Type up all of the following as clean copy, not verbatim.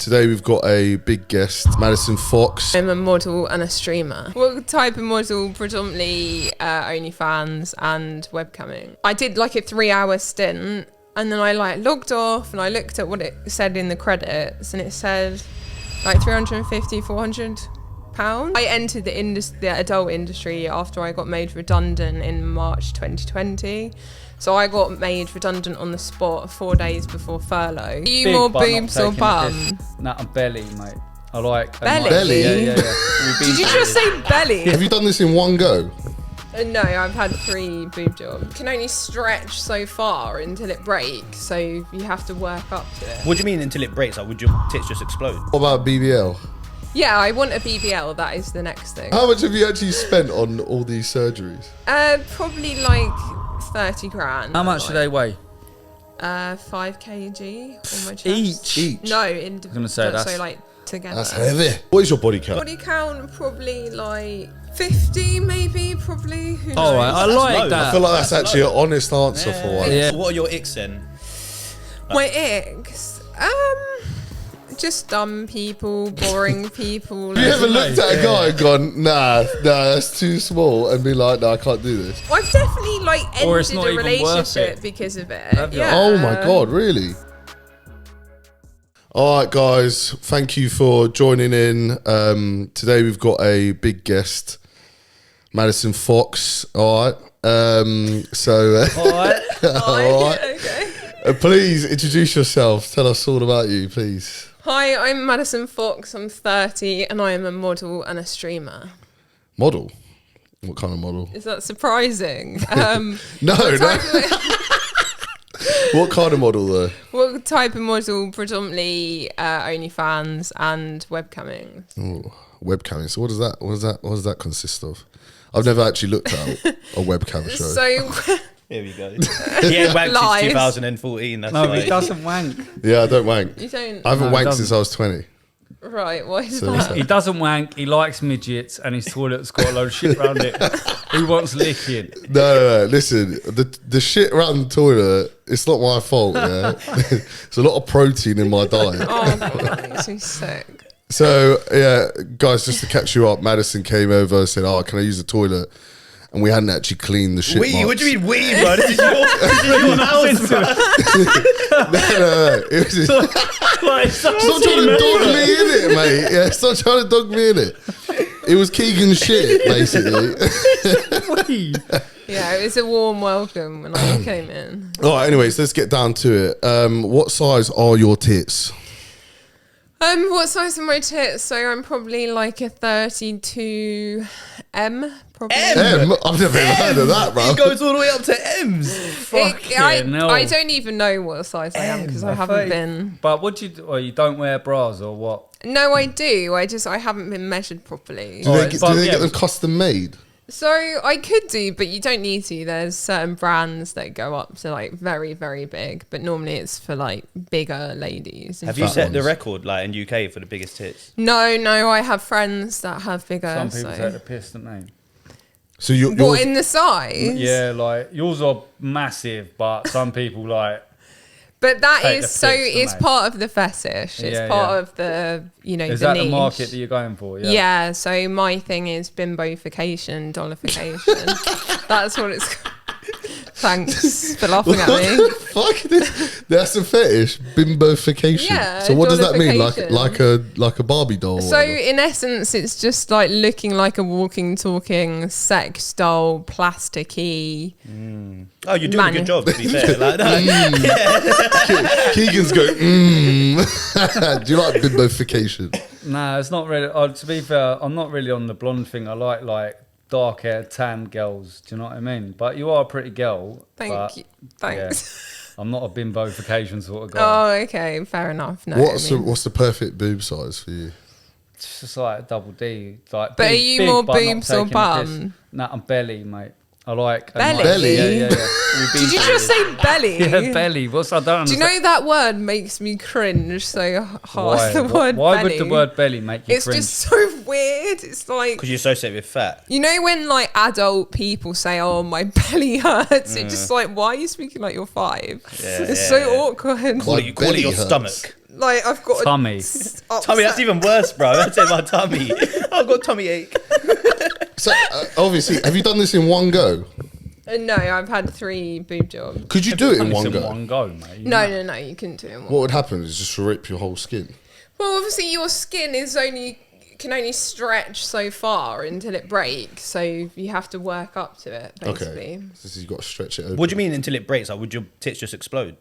Today we've got a big guest, Maddison Fox. I'm a model and a streamer. What type of model? Predominantly OnlyFans and webcamming. I did like a 3-hour stint and then I logged off and I looked at what it said in the credits and it said like 350, 400 pounds. I entered the adult industry after I got made redundant in March 2020. So I got made redundant on the spot 4 days before furlough. Are you Big, more boobs or bum? Nah, I'm belly, mate. I like belly. Belly? Yeah. Did you just say belly? Have you done this in one go? No, I've had 3 boob jobs. You can only stretch so far until it breaks, so you have to work up to it. What do you mean until it breaks? Like, would your tits just explode? What about BBL? Yeah, I want a BBL. That is the next thing. How much have you actually spent on all these surgeries? Probably like 30 grand. How much do they weigh? 5 kg on my chest. Each? No, I was gonna say that's... so like together. That's heavy. What is your body count? Body count probably like 50 maybe, probably. Who knows? All right, I like low. that. I feel like that's actually an honest answer for one. Yeah. So what are your icks then? My ex, just dumb people, boring people. Have you ever looked at a guy and gone, nah, that's too small, and be like, no, I can't do this? I've definitely like Or it's ended not a even worth relationship it. because of it. Have you? Yeah. Oh my God, really? All right, guys, thank you for joining in. Today we've got a big guest, Maddison Fox. All right. All right. All right. Okay. Please introduce yourself. Tell us all about you, please. Hi, I'm Maddison Fox. I'm 30 and I am a model and a streamer. Model? What kind of model? Is that surprising? No. What kind of model though? What type of model? Predominantly OnlyFans and webcamming. Oh, webcamming. So what does that consist of? I've never actually looked at a webcam show. So Here we go. He ain't wanked Lies. since 2014. That's No, why. he doesn't wank. Yeah, I don't wank. you don't. I haven't No, he wanked doesn't. since I was 20. Right, what is So that? He doesn't wank. He likes midgets, and his toilet's got a load of shit around it. He wants licking. No. Listen, the shit around the toilet, it's not my fault, yeah? There's a lot of protein in my diet. Oh, that makes me sick. So, yeah, guys, just to catch you up, Maddison came over and said, oh, can I use the toilet? And we hadn't actually cleaned the shit We? marks. What do you mean we, bro? This is your house, bro. No. It was just, stop trying to dog me in it, mate. Yeah, stop trying to dog me in it. It was Keegan's shit, basically. Yeah, it was a warm welcome when I came in. All right, anyways, let's get down to it. What size are your tits? What size are my tits? So I'm probably like a 32M, probably. M? I've never even heard of that, bro. It goes all the way up to M's. I don't even know what size I am because I haven't been. But what do you do? Or you don't wear bras or what? No, I do. I haven't been measured properly. Do they get them custom made? So I could do, but you don't need to. There's certain brands that go up to like very, very big, but normally it's for like bigger ladies. Have you set the record like in UK for the biggest tits? No, I have friends that have bigger. Some people take the piss, don't they? So you're What, in the size? Yeah, like yours are massive, but some people like. But that Take is the piss, it's don't they? part of the fetish. It's Yeah, part yeah. of the, Is the that niche. the market that you're going for? Yeah. Yeah, so my thing is bimbofication, dollarification. That's what it's called. Thanks for laughing at What me. the fuck? That's a fetish, bimbofication. Yeah, So what does that mean? dollification. Like a Barbie doll? or So whatever? in essence, it's just like looking like a walking, talking sex doll, plasticky. Oh, you're doing a good job, to be fair. Like that. Keegan's going. Do you like bimbofication? Nah, it's not really. To be fair, I'm not really on the blonde thing. I like dark hair, tan girls. Do you know what I mean? But you are a pretty girl. Thank you. Thanks. I'm not a bimbofication sort of guy. Oh, okay, fair enough. No, What's the perfect boob size for you? It's just like a double D. Like, But are big, you big, more but not boobs or taking the piss. bum? Nah, I'm belly, mate. I like Belly? Belly? Yeah. Did you just say belly? Yeah, belly. What's I don't Do you understand. know that word makes me cringe so hard? Why? The word Why belly. would the word belly make you It's cringe? just so weird. It's like, Because you associate with fat. you know when like adult people say, "Oh, my belly hurts." It's just like, why are you speaking like you're 5? Yeah, It's yeah, so yeah. awkward. Call it your belly hurts. stomach. Like I've got Tummy. Tummy, that's even worse, bro. That's in my tummy. I've got tummy ache. So obviously, have you done this in one go? No, I've had 3 boob jobs. Could you do it in It's one in go? one go, mate. No, you couldn't do it in one. What would happen is just rip your whole skin. Well, obviously your skin can only stretch so far until it breaks, so you have to work up to it, basically. Okay. So you've got to stretch it open. What do you mean until it breaks? Like, would your tits just explode?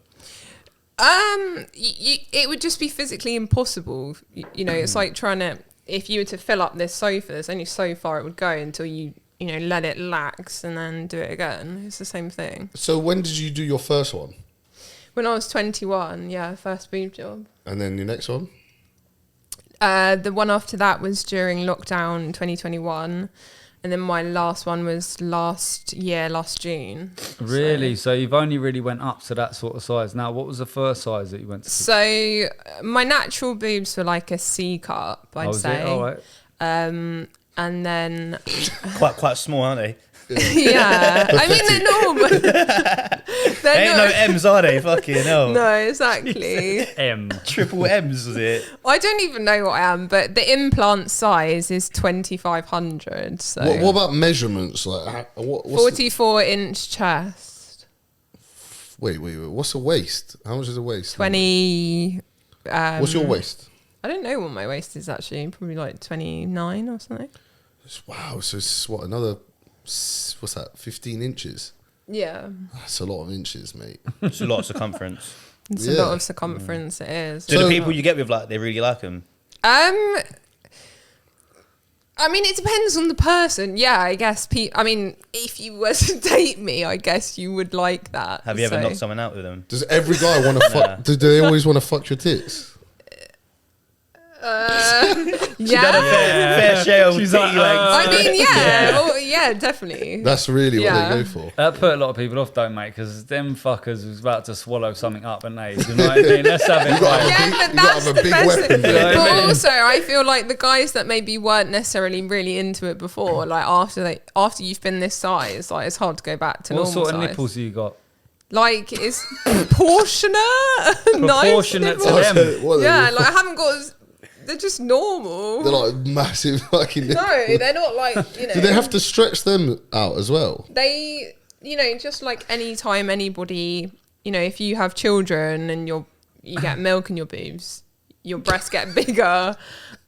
It would just be physically impossible. You know, it's like trying to, if you were to fill up this sofa, there's only so far it would go until you let it lax and then do it again. It's the same thing. So when did you do your first one? When I was 21, yeah, first boob job. And then your next one? The one after that was during lockdown 2021. And then my last one was last June. Really? So you've only really went up to that sort of size. Now, what was the first size that you went to? So my natural boobs were like a C cup, I'd say. All right. And then Quite small, aren't they? yeah, I mean they're normal. Ain't no M's, are they? Fucking hell. No, exactly. M. Triple M's, was it? I don't even know what I am, but the implant size is 2,500. So What about measurements? Like, what's 44-inch chest. Wait. What's a waist? How much is a waist? 20. What's your waist? I don't know what my waist is actually. Probably like 29 or something. Wow. So it's what, another, what's that, 15 inches? Yeah. That's a lot of inches, mate. It's a lot of circumference. It's a lot of circumference. It is. Do the people you get with, like, they really like them? I mean, it depends on the person. Yeah, I guess. I mean, if you were to date me, I guess you would like that. Have you ever knocked someone out with them? Does every guy want to fuck? Do they always want to fuck your tits? Yeah. Fair share of She's like, I mean, yeah. Oh, yeah, definitely. That's really what Yeah. they go for. That put a lot of people off, don't mate? Because them fuckers was about to swallow something up, and they, you know what I mean? Let's have it right. Yeah, but You gotta that's have the a big best weapon. thing. You know what I But mean? also, I feel like the guys that maybe weren't necessarily really into it before, like after you've been this size, like it's hard to go back to What normal sort of size. nipples you got? Like it's proportionate, Proportionate nice to nipples. them. What are Yeah, they? like I haven't got. They're just normal. They're like massive fucking. No, they're not like, Do they have to stretch them out as well? They, just like any time anybody, if you have children and you get milk in your boobs, your breasts get bigger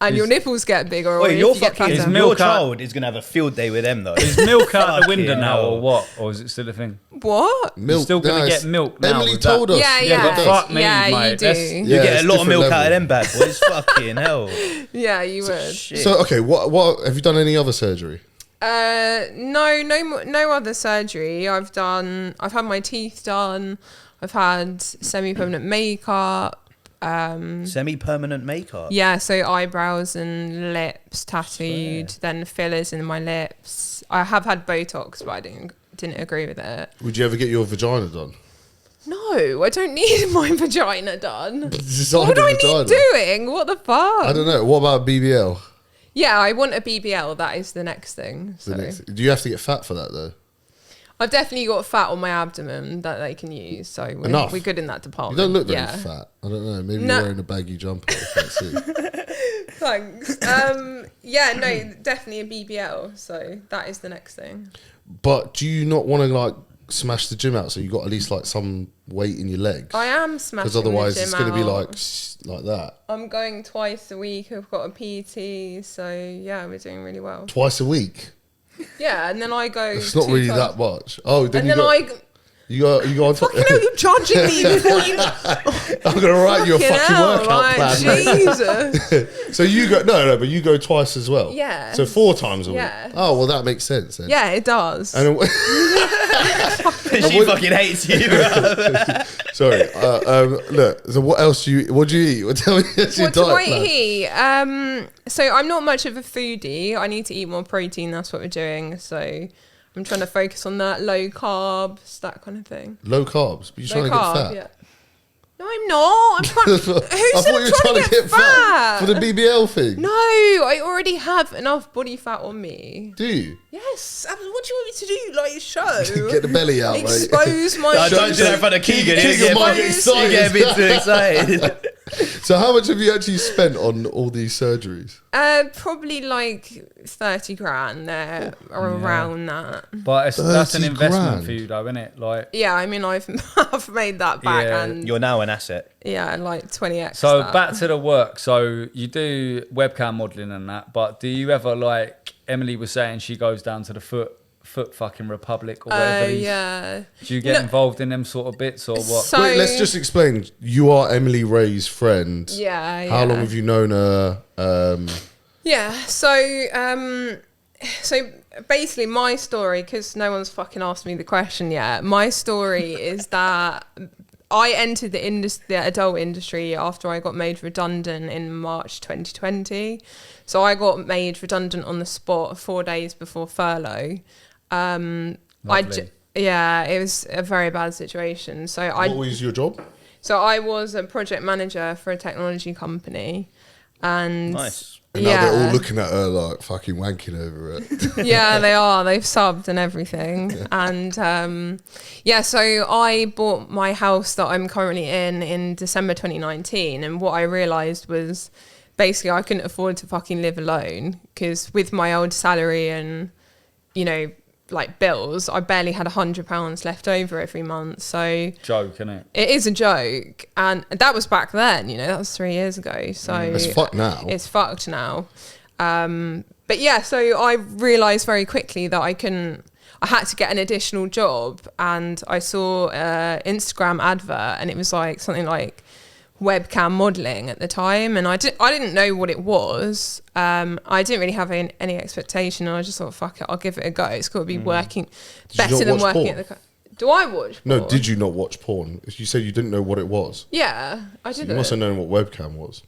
and your nipples get bigger. Or Wait, if your you get fucking fatter. your child is gonna have a field day with them though. Is milk out the window Fucking now, hell. or what? Or is it still a thing? What? Milk. still gonna it's- get milk now Emily with told that. us. Yeah, Yeah, but fuck me, yeah, mate. you do. That's- You Yeah, get it's a lot of milk different out of level. them bad boys. Fucking hell. Yeah, you would. Shit. So okay, what have you done any other surgery? No other surgery. I've had my teeth done. I've had semi-permanent makeup. Semi-permanent makeup. Yeah, so eyebrows and lips tattooed, then fillers in my lips. I have had Botox, but I didn't agree with it. Would you ever get your vagina done? No, I don't need my vagina done. Designer What do I vagina. need doing? What the fuck? I don't know. What about BBL? Yeah, I want a BBL. That is the next thing. So. Do you have to get fat for that though? I've definitely got fat on my abdomen that they can use, so Enough. we're good in that You department. don't look very yeah. fat. I don't know. Maybe No. you're wearing a baggy jumper. I can't see. Thanks. Yeah, no, definitely a BBL. So that is the next thing. But do you not want to like smash the gym out so you got at least like some weight in your legs? I am smashing. Because otherwise the gym it's going to be out. like that. I'm going twice a week. I've got a PT, so yeah, we're doing really well. Twice a week. Yeah, and then I go. It's not 2 really times. that much. Oh, then And you then go. You go on top. Fucking hell, you're judging me before you. I'm gonna write you a fucking workout like, plan. mate. Jesus. So you go but you go twice as well. Yeah. So 4 times a week. Yeah. Oh well, that makes sense then. Yeah, it does. And She fucking hates you. sorry. Look. So what else what do you eat? Tell me what's your What do I diet plan. eat? So I'm not much of a foodie. I need to eat more protein. That's what we're doing. So I'm trying to focus on that, low carbs, that kind of thing. Low carbs. But you're trying Low to get carb, fat. yeah. No, I'm not. I'm trying. I thought you were trying to get fat for the BBL thing. No, I already have enough body fat on me. Do you? Yes. What do you want me to do? Like show? Get the belly out, mate. Expose my. I don't do that in front of Keegan. Keegan might get You get a bit too excited. So how much have you actually spent on all these surgeries? Probably like 30 grand there or around that. But that's an 30 investment grand. for you, though, isn't it? Like, Yeah, I mean, I've made that back, Yeah. and You're now an asset. yeah, like 20x. so that. back to the work. So you do webcam modelling and that, but do you ever, like Emily was saying, she goes down to the foot fucking Republic or whatever. Yeah. Do you get involved in them sort of bits or what? So, Wait, let's just explain. You are Emily Ray's friend. Yeah. How long have you known her? Yeah. So basically, my story, because no one's fucking asked me the question yet. My story is that I entered the adult industry after I got made redundant in March 2020. So I got made redundant on the spot 4 days before furlough. It was a very bad situation. What was your job? So I was a project manager for a technology company, and Nice. And now they're all looking at her like fucking wanking over it. Yeah, they are. They've subbed and everything. And so I bought my house that I'm currently in December 2019. And what I realised was basically I couldn't afford to fucking live alone, because with my old salary and, you know, like bills, I barely had £100 left over every month. So Joke, innit? it is a joke, and that was back then, you know, that was 3 years ago. So It's fucked now. It's fucked now. But yeah, so I realised very quickly that I had to get an additional job, and I saw an Instagram advert, and it was like something like webcam modelling at the time, and I didn't know what it was. I didn't really have any expectation, and I just thought, fuck it, I'll give it a go. It's got to be working better than working at the. Do I watch porn? No, did you not watch porn? If you said you didn't know what it was. Yeah, I did. You must have known what webcam was.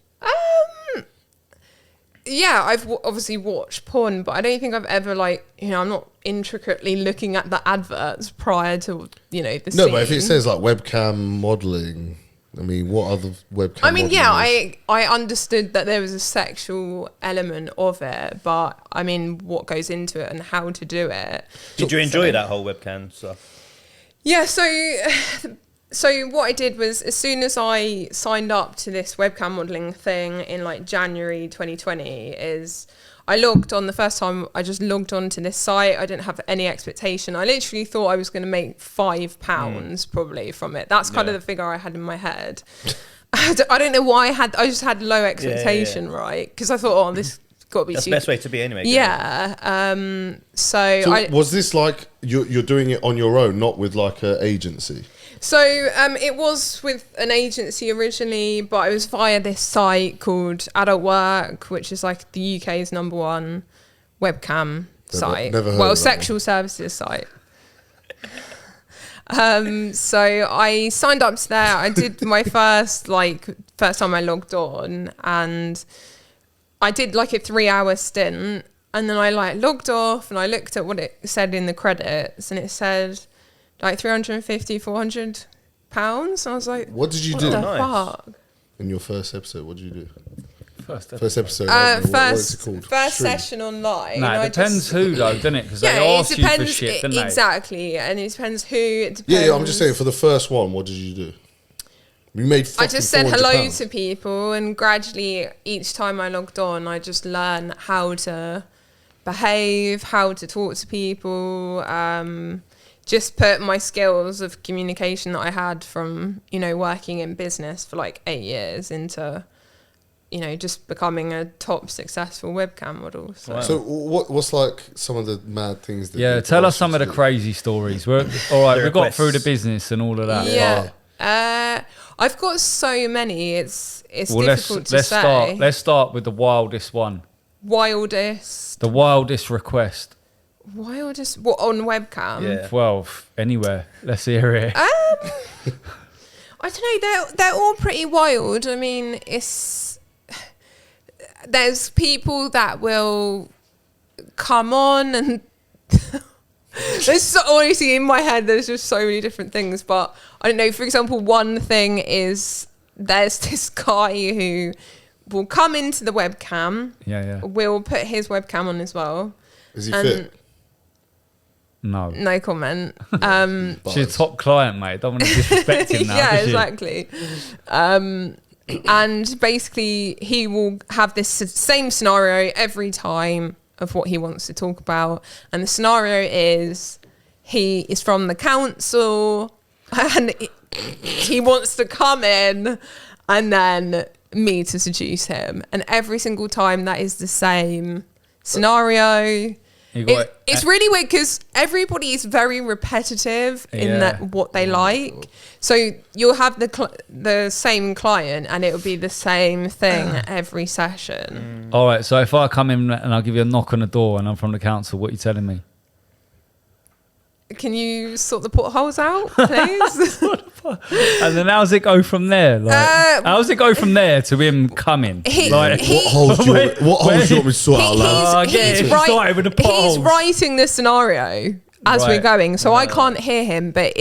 Yeah, I've obviously watched porn, but I don't think I've ever, like, you know, I'm not intricately looking at the adverts prior to, you know, the No, scene. but if it says like webcam modelling, I mean, what other webcam? I mean, yeah, modelling is? I understood that there was a sexual element of it, but I mean, what goes into it and how to do it. Did you enjoy that whole webcam stuff? Yeah, so what I did was, as soon as I signed up to this webcam modelling thing in like January 2020, is I logged on the first time. I just logged on to this site. I didn't have any expectation. I literally thought I was going to make £5 probably from it. That's kind of the figure I had in my head. I don't know why I just had low expectation, right? Because I thought, oh, this got to be. That's the best way to be anyway. Yeah. So was this like you're doing it on your own, not with like an agency? So it was with an agency originally, but it was via this site called Adult Work, which is like the UK's #1 webcam site. Never heard of that sexual services site. So I signed up to there. I did my first time I logged on, and I did like a 3-hour stint, and then I like logged off and I looked at what it said in the credits, and it said like £350-400, and I was like, What did you what do? the Nice. fuck? In your first episode, what did you do? First First episode. I don't know, what is it First called? first Stream. session online. Nah, I it depends just- who though, doesn't it? Because they Yeah, it ask you for depends. shit, don't they? Exactly, and it depends who. It depends. Yeah, I'm just saying. For the first one, what did you do? You made. I just said £400. hello to people, and gradually, each time I logged on, I just learned how to behave, how to talk to people. Just put my skills of communication that I had from, you know, working in business for like 8 years into, you know, just becoming a top successful webcam model. So. So what's like some of the mad things that? Yeah, they tell us ask you some of to the do? crazy stories. We're all right. The We got through the requests. business and all of that. Yeah. I've got so many. It's Well, difficult to say. Let's start with the wildest one. Wildest. The wildest request. Wildest. What, on webcam? Yeah. Well, anywhere. Let's hear it. I don't know. They're all pretty wild. I mean, there's people that will come on and honestly, in my head, there's just so many different things. But I don't know. For example, one thing is there's this guy who will come into the webcam. Yeah. Will put his webcam on as well. Is he And- fit? No. No comment. She's a top client, mate. Don't want to disrespect him now. Yeah, does she? exactly. And basically, he will have this same scenario every time of what he wants to talk about. And the scenario is he is from the council and he wants to come in and then me to seduce him. And every single time that is the same scenario. It's really weird because everybody is very repetitive in that what they like. So you'll have the same client and it'll be the same thing every session. All right, so if I come in and I'll give you a knock on the door and I'm from the council, what are you telling me? Can you sort the potholes out, please? And then how's it go from there? Like, how's it go from there to him coming? What holes do you want me to sort out, lads? He's writing the scenario as we're going, so I can't hear him, but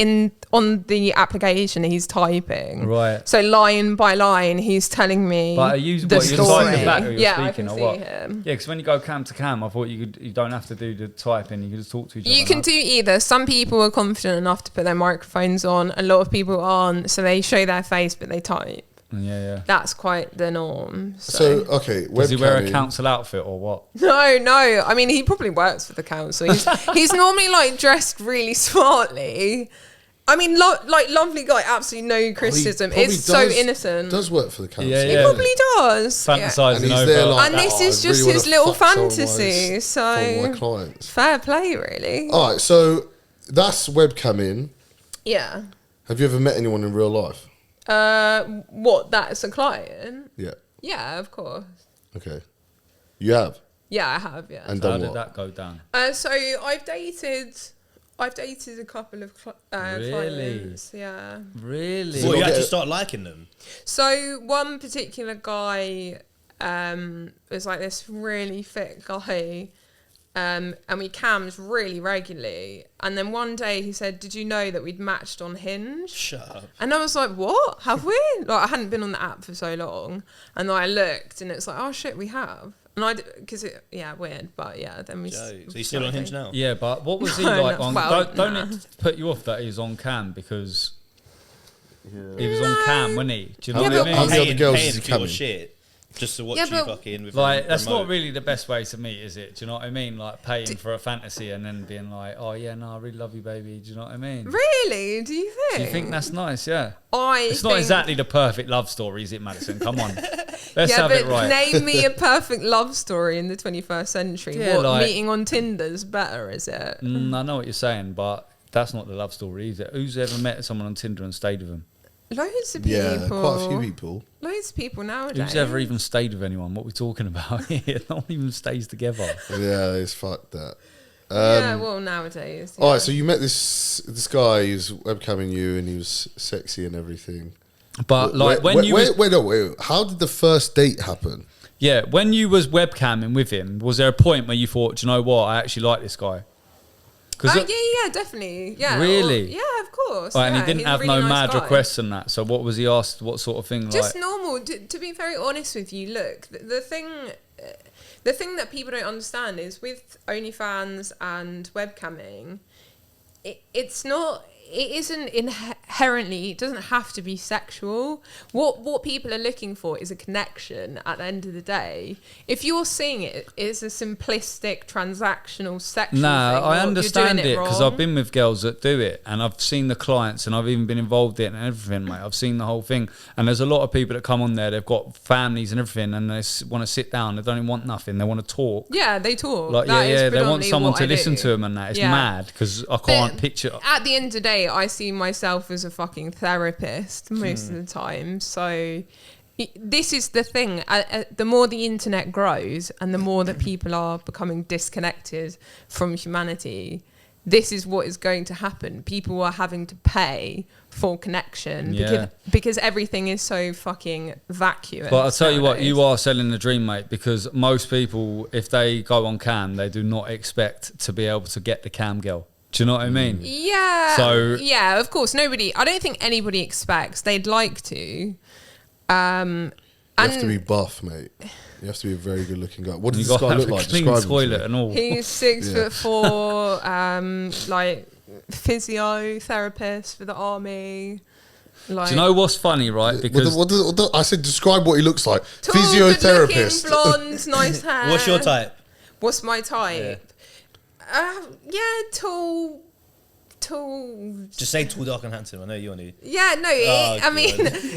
on the application he's typing. Right. So line by line he's telling me the story. I can see him. Yeah, because when you go cam to cam, I thought you don't have to do the typing, you can just talk to each other. You can do either. Some people are confident enough to put their microphones on, a lot of people aren't, so they show their face but they type. Yeah. That's quite the norm. So okay, does he wear a council outfit or what? No. I mean, he probably works for the council. He's normally like dressed really smartly. I mean, lovely guy, absolutely no criticism. It's so innocent. Does work for the council. Yeah. He probably does. Fantasising over. There like, and this is just his little fantasy. So for my clients. Fair play, really. All right, so that's webcamming. Yeah. Have you ever met anyone in real life? What? That's a client? Yeah. Yeah, of course. Okay. You have? Yeah, I have. Yeah. And how did that go down? So I've dated a couple of clients. Yeah. Really? Well, you actually start liking them. So one particular guy was like this really fit guy. And we cammed really regularly. And then one day he said, "Did you know that we'd matched on Hinge?" Shut up. And I was like, "What? Have we?" Like, I hadn't been on the app for so long. And then I looked and it's like, "Oh shit, we have." And weird, but yeah, then we... So he's still on Hinge now? Yeah, but what was he like on... Don't it put you off that he's on cam because he was on cam, wasn't he? Do you know what I mean? How many other girls paying is he for your coming? shit just to watch you fucking with like, that's not really the best way to meet, is it? Do you know what I mean? Like, paying for a fantasy and then being like, "Oh yeah, no, I really love you, baby." Do you know what I mean? Really? Do you think? Do you think that's nice? Yeah. It's not exactly the perfect love story, is it, Maddison? Come on. Let's have it right. Name me a perfect love story in the 21st century. Yeah, what, meeting on Tinder's better, is it? I know what you're saying, but that's not the love story, is it? Who's ever met someone on Tinder and stayed with them? Loads of people. Yeah, quite a few people. Loads of people nowadays. Who's ever even stayed with anyone? What are we talking about here? No one even stays together. Yeah, it's fucked that. Yeah, well, nowadays. Yeah. All right, so you met this guy who's webcamming you and he was sexy and everything. But like wait, how did the first date happen? Yeah, when you was webcamming with him, was there a point where you thought, "Do you know what, I actually like this guy"? Yeah, definitely. Yeah. Really? Yeah, of course. Right, and yeah, he didn't have really no nice mad guy. requests and that. So what was he asked? What sort of thing? Just normal. To be very honest with you, look, the thing that people don't understand is with OnlyFans and webcamming, it isn't inherently, it doesn't have to be sexual. What people are looking for is a connection at the end of the day. If you're seeing it as a simplistic, transactional, sexual thing, I understand you're doing it because I've been with girls that do it and I've seen the clients and I've even been involved in it and everything, mate. I've seen the whole thing. And there's a lot of people that come on there, they've got families and everything and they want to sit down, they don't even want nothing, they want to talk. Yeah, they talk. Like, they want someone to listen to them and that. It's mad because I can't picture... At the end of the day, I see myself as a fucking therapist most of the time. So this is the thing. The more the internet grows and the more that people are becoming disconnected from humanity, this is what is going to happen. People are having to pay for connection because everything is so fucking vacuous. But I'll tell you what, you are selling the dream, mate, because most people, if they go on cam, they do not expect to be able to get the cam girl. Do you know what I mean? Yeah. So yeah, of course. I don't think anybody expects. They'd like to. You have to be buff, mate. You have to be a very good looking guy. What does this guy look like? Clean Describe toilet and all. He's 6'4", like physiotherapist for the army. Like, Do you know what's funny, right? Because I said describe what he looks like. tall, Physiotherapist. good-looking, blonde, nice hair. What's your type? What's my type? Tall. Just say tall, dark, and handsome. I know you want to. Yeah, no, I mean,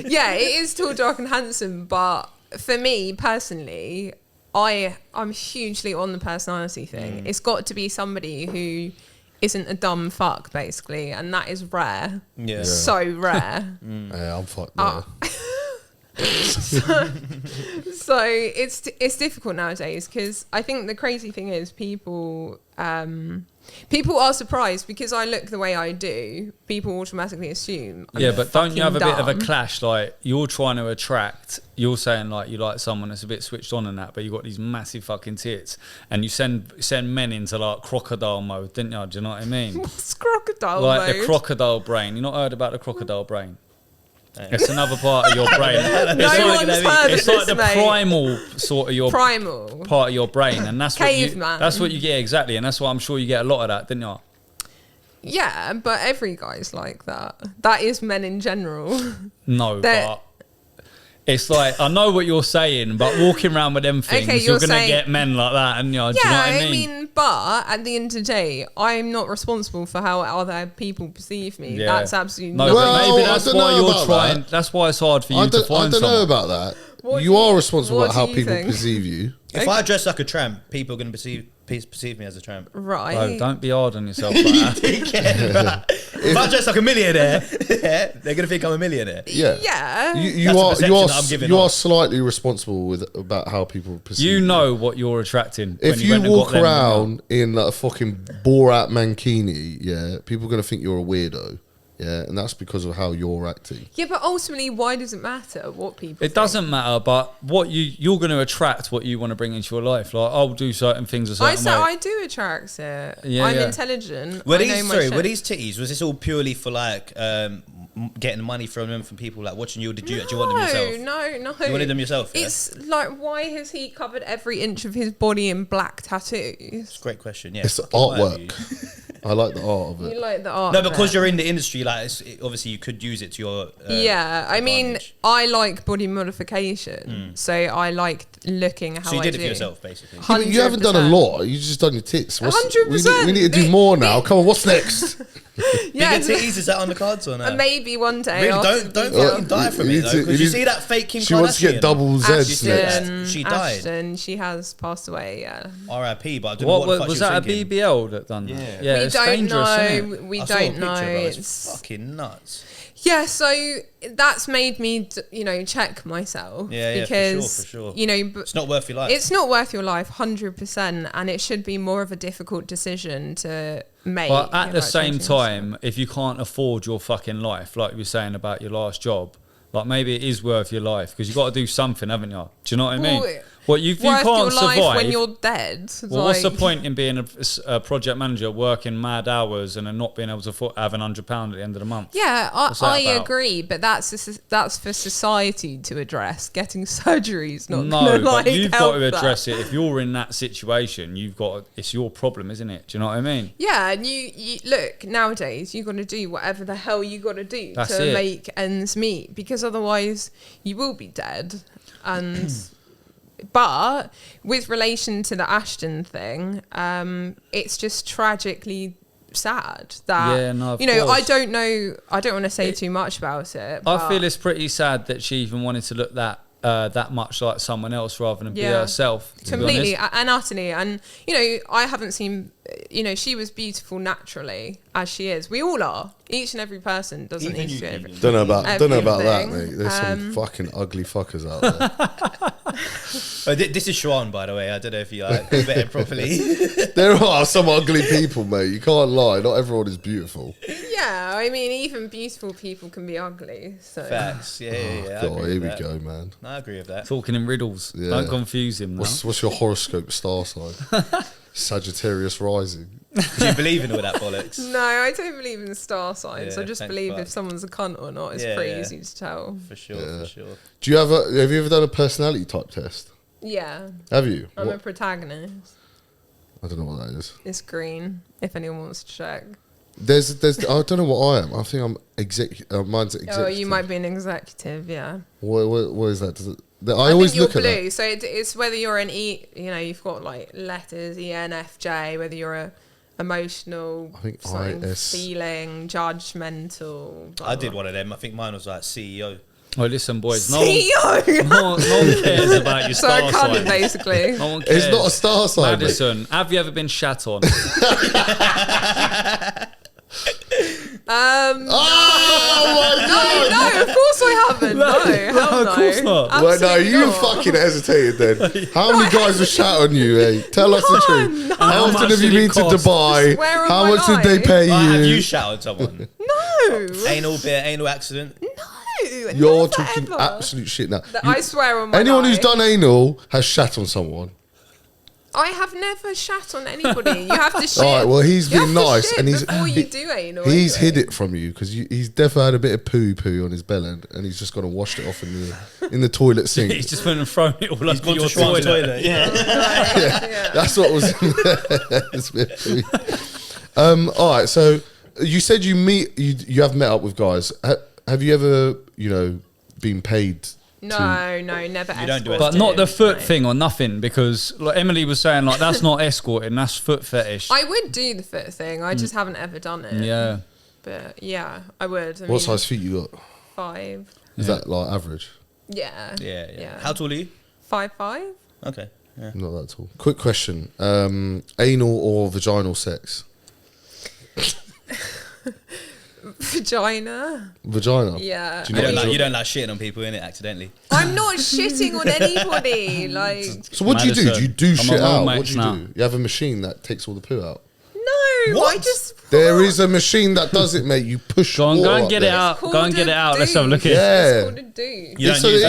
yeah, it is tall, dark, and handsome. But for me personally, I'm hugely on the personality thing. It's got to be somebody who isn't a dumb fuck, basically, and that is rare. Yeah. So rare. Yeah, I'm fucked now. So it's difficult nowadays because I think the crazy thing is people are surprised because I look the way I do. People automatically assume I'm but don't you have a bit of a dumb. clash? Like you're trying to attract, you're saying like you like someone that's a bit switched on and that, but you got these massive fucking tits, and you send men into like crocodile mode, didn't you? Do you know what I mean? What's crocodile Like mode? the crocodile brain. You not heard about the crocodile brain? It's another part of your brain. It's like the primal sort of your primal part of your brain, and that's Caveman. That's what you get exactly, and that's why I'm sure you get a lot of that, didn't you? Yeah, but every guy's like that. That is men in general. No, but it's like I know what you're saying, but walking around with them things, you're gonna get men like that, and do you know what I mean? But at the end of the day, I'm not responsible for how other people perceive me. Yeah. That's absolutely no. not. But maybe that's why you're trying. That. That's why it's hard for you to find I don't know someone. about that. What You do are you- responsible what about how do you people think? perceive you. If I dress like a tramp, people are going to perceive me as a tramp. Right. Bro, don't be hard on yourself like that. If I dress like a millionaire, they're going to think I'm a millionaire. Yeah. Yeah. You That's the are perception that I'm giving you are off. slightly responsible about how people perceive You know what you're attracting. If when you went and walk got them, around in like a fucking Borat mankini, yeah, people are gonna think you're a weirdo. Yeah, and that's because of how you're acting. Yeah, but ultimately, why does it matter what people it doesn't matter, but what you're going to attract what you want to bring into your life. Like I'll do certain things a certain way. I do attract it. Yeah, I'm yeah. intelligent. Were I know these my shit. were these titties? Was this all purely for like getting money from them, from people like watching you? Or did you want them yourself? No. You wanted them yourself? Yeah? It's like, why has he covered every inch of his body in black tattoos? It's a great question. Yeah, It's fucking why have you? artwork. I like the art of You it. like the art? No, of because it. you're in the industry, like obviously you could use it to your Yeah, I mean, advantage. I like body modification, so I like looking how So you I did do. it for yourself, basically. Yeah, but you haven't done a 100%. lot. You just done your tits. 100%. We need to do more now. Come on, what's next? Yeah, Bigger titties, is that on the cards or not? maybe one day. Really, after don't the fucking die from you it need though. to- Because you you need- see that fake Kim She Kardashian? wants to get double Z's next. Ashton, She died. Ashton, she has passed away. Yeah. R.I.P. But I don't know what the fuck was she was that thinking. a BBL that done that? Yeah. Yeah, We it's don't dangerous, isn't it? know. We I saw a don't picture, know. bro. It's It's fucking nuts. yeah. So that's made me, check myself. Yeah, because for sure. but It's not worth your life. it's not worth your life, 100%, and it should be more of a difficult decision to make. But at the about same changing time, if you can't afford your fucking life, like you were saying about your last job, like maybe it is worth your life because you've got to do something, haven't you? Do you know what I mean? Well, Well, if you worth can't your life survive, when you're dead. well, what's the point in being a project manager, working mad hours, and then not being able to have £100 at the end of the month? Yeah, What's that I about? agree, but that's for society to address. Getting surgeries, not No, gonna, but you've got help to that. address it. If you're in that situation, it's your problem, isn't it? Do you know what I mean? Yeah, and you look, nowadays you got to do whatever the hell you got to do That's to it. make ends meet, because otherwise you will be dead. And but with relation to the Ashton thing, it's just tragically sad that Yeah, no, of I course. don't know. I don't want to say too much about it. I but feel it's pretty sad that she even wanted to look that much like someone else rather than be Yeah. herself. to be completely honest. and utterly, and I haven't seen. She was beautiful naturally as she is. We all are. Each and every person doesn't Even need you, to. Keegan. Don't know about that, Everything. mate. There's some fucking ugly fuckers out there. This is Shawan, by the way. I don't know if you met him properly. There are some ugly people, mate. You can't lie. Not everyone is beautiful. Yeah, I mean, even beautiful people can be ugly. So Facts. Yeah. I God, agree here with we that. go, man. No, I agree with that. Talking in riddles. Yeah. Don't confuse him. Now. What's your horoscope star sign? Sagittarius rising. Do you believe in all that bollocks? no, I don't believe in star signs. Yeah, I just thank believe fuck. if someone's a cunt or not. It's Yeah, pretty yeah. easy to tell. For sure, Yeah. for sure. Do you have you ever done a personality type test? Yeah, Have you? I'm a What? protagonist. I don't know what that is. It's green. If anyone wants to check. There's. I don't know what I am. I think I'm executive. Mine's executive. Oh, you might be an executive, yeah. What is that? Does it? I I always think you're look at blue, that. so it's whether you're an E. You know, you've got like letters E, N, F, J. Whether you're a emotional, I think something, IS. feeling, judgmental. Blah, I did blah. one of them. I think mine was like CEO. Oh, listen, boys. CEO. No one cares about your So I star can't sign. basically. No one cares. It's not a star sign. mate. Maddison, have you ever been shat on? Oh my god! No, of course I haven't. No, hell no. of course not. Well, no, Absolutely you not. fucking hesitated then. How many guys have shat on you, eh? Tell us the truth. No. How How often much have you did it been to cost? Dubai? Swear on How my much did they life. pay Have you you? shouted someone? No. Anal accident? No. You're never, talking ever. absolute shit now. I swear on my Anyone life. who's done anal has shat on someone. I have never shat on anybody. You have to shit. All right, well, he's You been have to nice, shit and he's before you do anal. he's anyway. hid it from you because he's definitely had a bit of poo on his belly, and he's just gone and washed it off in the toilet sink. He's just went and thrown it all He's over gone your to Schwann's toilet. toilet. Yeah. Yeah. That's what was. It's a bit poo. All right, so you said you have met up with guys. Have you ever been paid? No, never. You don't do escorted. But not the foot No. thing or nothing, because like Emily was saying, like that's not escorting, that's foot fetish. I would do the foot thing. I just haven't ever done it. Yeah. But yeah, I would. I What size feet you got? 5. Is that like average? Yeah. Yeah. How tall are you? 5'5". Okay. Yeah. Not that tall. Quick question: anal or vaginal sex? Vagina. Vagina. Yeah. Do you You not don't, like, enjoy- you don't like shitting on people, innit, accidentally. I'm not shitting on anybody. Like, So what do you do? Do you do Madison, shit I'm a out? roommate What do you now. do? You have a machine that takes all the poo out. no, What? I just. There is a machine that does it, mate. You push. Go on, water and get up it there. out. Called Go and get a it out. Let's have a look at douche. it. Yeah. It's called a douche. You don't So use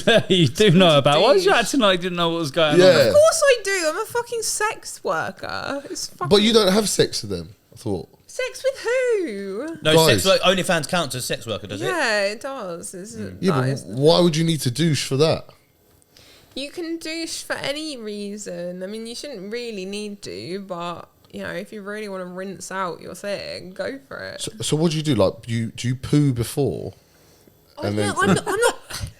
it that. is. You do know about. Why are you Douche. acting like you didn't know what was going Yeah. on? Of course I do. I'm a fucking sex worker. It's fucking. But you don't have sex with them. I thought. Sex with who? No, Guys. sex work, OnlyFans counts as sex worker, does it? Yeah, it does. Yeah, but why would you need to douche for that? You can douche for any reason. I mean, you shouldn't really need to, but if you really want to rinse out your thing, go for it. So what do you do? Like, do you poo before? I'm not.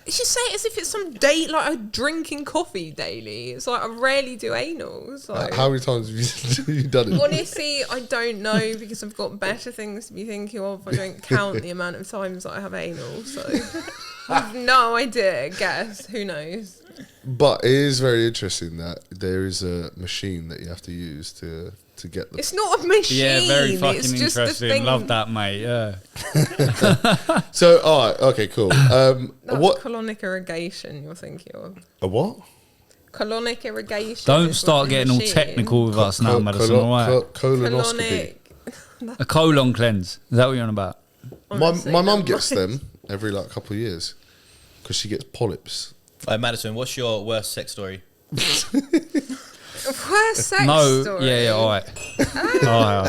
You should say it as if it's some day, like I'm drinking coffee daily. It's like I rarely do anal. So How many times have you done it? honestly, I don't know because I've got better things to be thinking of. I don't count the amount of times that I have anal, so I've no idea. Guess who knows? But it is very interesting that there is a machine that you have to use to get the. It's not a machine. Yeah, very it's fucking just the interesting. thing. Love that, mate. Yeah. So, all right, okay, cool. That's What colonic irrigation you're thinking of. a what? Colonic irrigation. Don't is start like a getting all machine. technical with us now, Madison. All right. Colonoscopy. Colonic. A colon cleanse. Is that what you're on about? Honestly, My mum no. gets them every couple of years because she gets polyps. Madison, what's your worst sex story? Worst sex No. story. Yeah. All right. All right.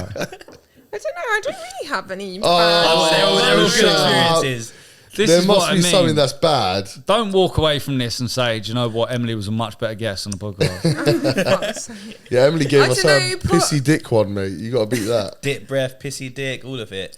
I don't know. I don't really have any. Oh, They're all good shut up. experiences. This There is must what I be mean. something that's bad. Don't walk away from this and say, do you know what? Emily was a much better guest on the podcast. Fuck's sake. Yeah, Emily gave I us don't her know, but- pissy dick one, mate. You got to beat that. Dick breath, pissy dick, all of it.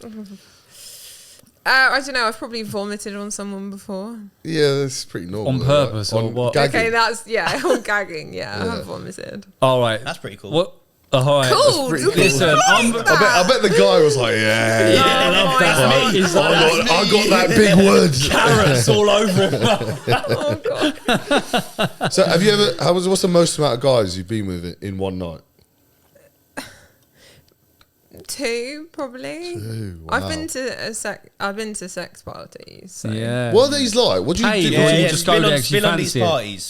I don't know. I've probably vomited on someone before. Yeah, that's pretty normal. On though, purpose or On what? gagging. Okay, that's on gagging. Yeah, I have vomited. All right. That's pretty cool. What? All right. Cool. pretty do cool. people Listen, like that? I bet the guy was like, yeah. I love that, my mate. He's I like, got that big wood. carrots all over him. Oh god. So, have you ever? What's the most amount of guys you've been with in one night? 2 probably. 2, I've wow. been to sex parties. So. Yeah. What are these like? What do you Hey, do? yeah, What do you yeah. just go spill there on, 'cause you spill on these fancy it. parties.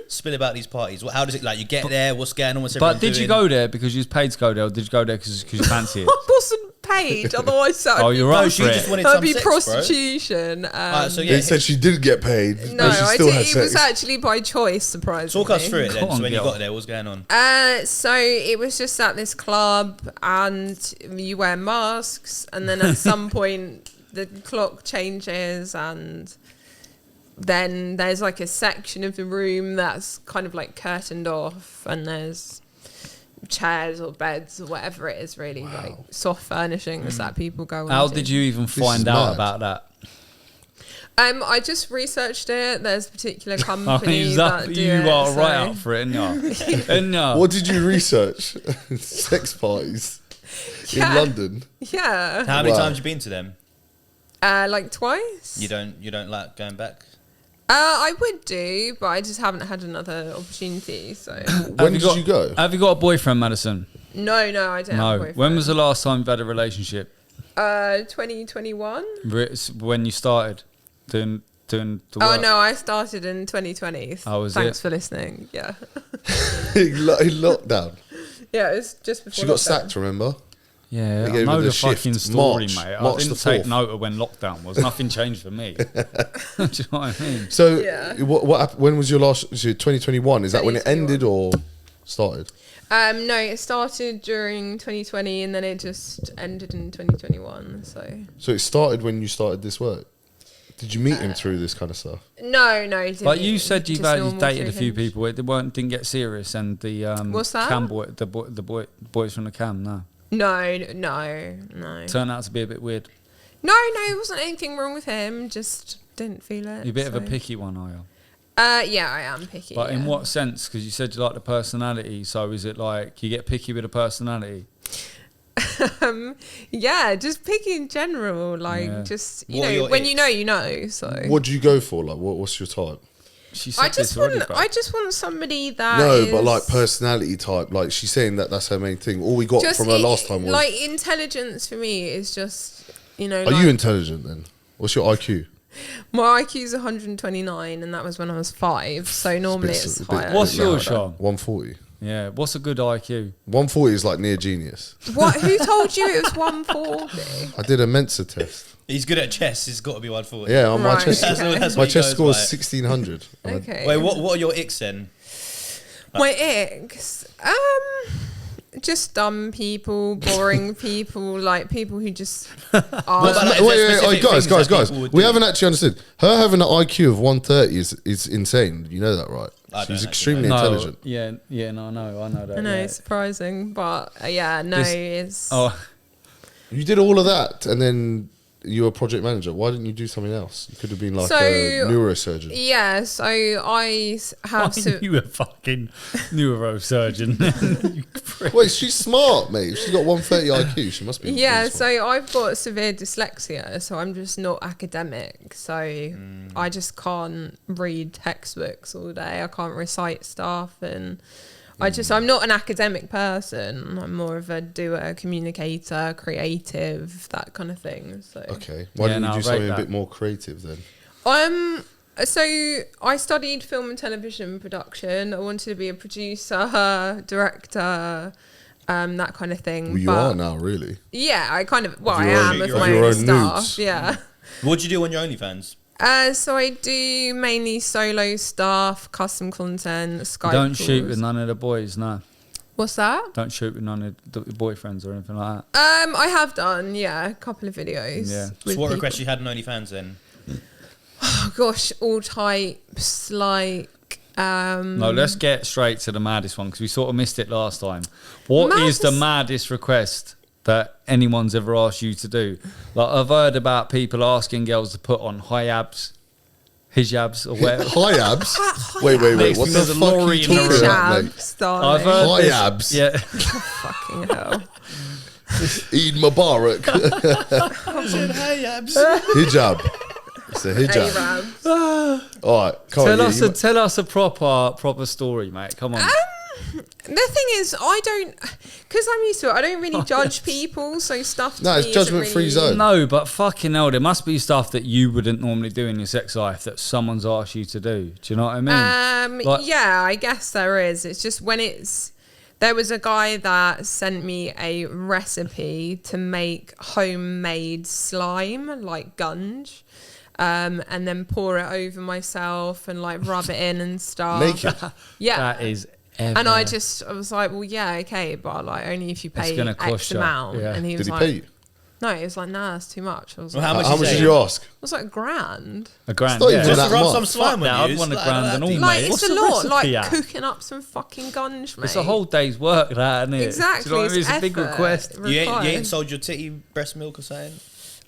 Spill about these parties. How does it like? You get there. What's going on? What's But everyone did you doing? go there because you was paid to go there, or did you go there because you fancy it? I wasn't paid, otherwise that Oh, would you're be, right No, for she it. just wanted that'd some be sex, bro. prostitution. Alright, so They yeah, said she didn't get paid, No, but she I still did, had it sex. was actually by choice, surprisingly. talk us through it then. Go on, So when you girl. got there, what's going on? So it was just at this club, and you wear masks, and then at some point the clock changes, and then there's like a section of the room that's kind of like curtained off, and there's chairs or beds or whatever it is, really like soft furnishings that people go. How onto. did you even is find out mad. about that? I just researched it. There's a particular company Is that do you it. are so- right up for it, and What did you research? Sex parties Yeah. in London. Yeah, How many Wow. times you been to them? like twice. You don't like going back? I would do, but I just haven't had another opportunity. So When did you go? Have you got a boyfriend, Madison? no, I don't. Have a No. boyfriend. When was the last time you've had a relationship? 2021? When you started doing the Oh work? no, I started in 2020. Oh, was Thanks it? for listening. Yeah, in lockdown. yeah, it was just before. She got lockdown. sacked, remember? Yeah, They I gave know her the the shift. fucking story, March. mate. I March didn't the take 4th. note of when lockdown was. Nothing changed for me. Do you know what I mean? So, Yeah. what happened, when was your last? So 2021. Is that when it 2021. ended or started? No, it started during 2020 and then it just ended in 2021. So it started when you started this work. Did you meet him through this kind of stuff? No, it didn't. But you said you've Just normal dated a through few Hinge. people. It didn't get serious, and the What's that? cam boy, the boys from the cam, no, No. turned out to be a bit weird. No, it wasn't anything wrong with him. Just didn't feel it. You're a bit of a so. picky one, are you? Yeah, I am picky. But in yeah. what sense? Because you said you like the personality. So is it like you get picky with a personality? Yeah, just picky in general. Like, Yeah. just What you are know, your when icks? you know. So What do you go for? Like, what's your type? She said I just this already, want, bro. I just want somebody that No, is but like personality type. Like she's saying that's her main thing. All we got just from her last time was. like intelligence for me is just Are like, you intelligent then? What's your IQ? my IQ is 129, and that was when I was 5. So normally bit- it's a bit- higher. What's than yours, that. Sean? 140. Yeah. What's a good IQ? 140 is like near genius. What? Who told you it was 140? I did a Mensa test. He's good at chess. He's got to be 140. Yeah, on my Right, chess. okay. That's My what he chess goes score is by. 1600. Okay. Wait, what are your icks then? My ex, just dumb people, boring people, like people who just are. about, like, Wait, is there specific guys. things that people would We do? haven't actually understood. Her having an IQ of 130 is insane. You know that, right? I don't She's actually extremely No. intelligent. Yeah. No. I know that. I know yeah. it's surprising, but yeah, no, This- it's. Oh, You did all of that, and then you were a project manager. Why didn't you do something else? You could have been like So- a neurosurgeon. Yeah, so I have to. you a fucking neurosurgeon. You prick. Wait, she's smart, mate. She's got 130 IQ. She must be. Yeah, really so smart. I've got severe dyslexia, so I'm just not academic. So I just can't read textbooks all day. I can't recite stuff, and I'm not an academic person. I'm more of a doer, communicator, creative, that kind of thing. So Okay. Why Yeah, didn't no, you I do something rate a that. bit more creative then? So I studied film and television production. I wanted to be a producer, director, that kind of thing. Well, you but are now, really. Yeah, I kind of. Well, Of I your am own- with of my your own own stuff. nudes. Yeah. What do you do on your OnlyFans? So I do mainly solo stuff, custom content, Skype. Don't shoot calls. with none of the boys. No. What's that? Don't shoot with none of the boyfriends or anything like that. I have done, yeah, a couple of videos. Yeah. So with what people. requests you had on OnlyFans then? Oh, gosh, all types, like. No, let's get straight to the maddest one because we sort of missed it last time. What is the maddest request that anyone's ever asked you to do? Like I've heard about people asking girls to put on hijabs or whatever. High abs? Wait. Next What thing the there's a fuck are lorry you in the talking room. about, mate? Hijabs, darling. I've heard High this- abs. Yeah. Fucking hell. Eid Mubarak. Hijab. It's a hijab. Arabs. All right. Come on, Tell us a proper story, mate. Come on. The thing is, I don't, because I'm used to it, I don't really judge people, so stuff to No, me it's isn't judgment-free really- zone. No, but fucking hell, there must be stuff that you wouldn't normally do in your sex life that someone's asked you to do. Do you know what I mean? Like- Yeah, I guess there is. It's just there was a guy that sent me a recipe to make homemade slime, like gunge, and then pour it over myself and like rub it in and stuff. Naked. Yeah. That is ever. And I was like, well, yeah, okay, but like only if you It's pay gonna X cost you, amount. yeah. And he Did was he like, pay you? No, it was like, nah, that's too much. I was Well, like, how much did you ask? it was like $1,000. A grand. It's not Yeah. even Just that to rub much. some slime Fuck on that, you. I'd want a it's grand like and that. all, Like, mate. it's What's a the lot. Like, recipe at? cooking up some fucking gunge, mate. It's a whole day's work, that, isn't it? Exactly. Do you know what I mean? It's It's a big effort. request. You Required. ain't sold your titty breast milk or something?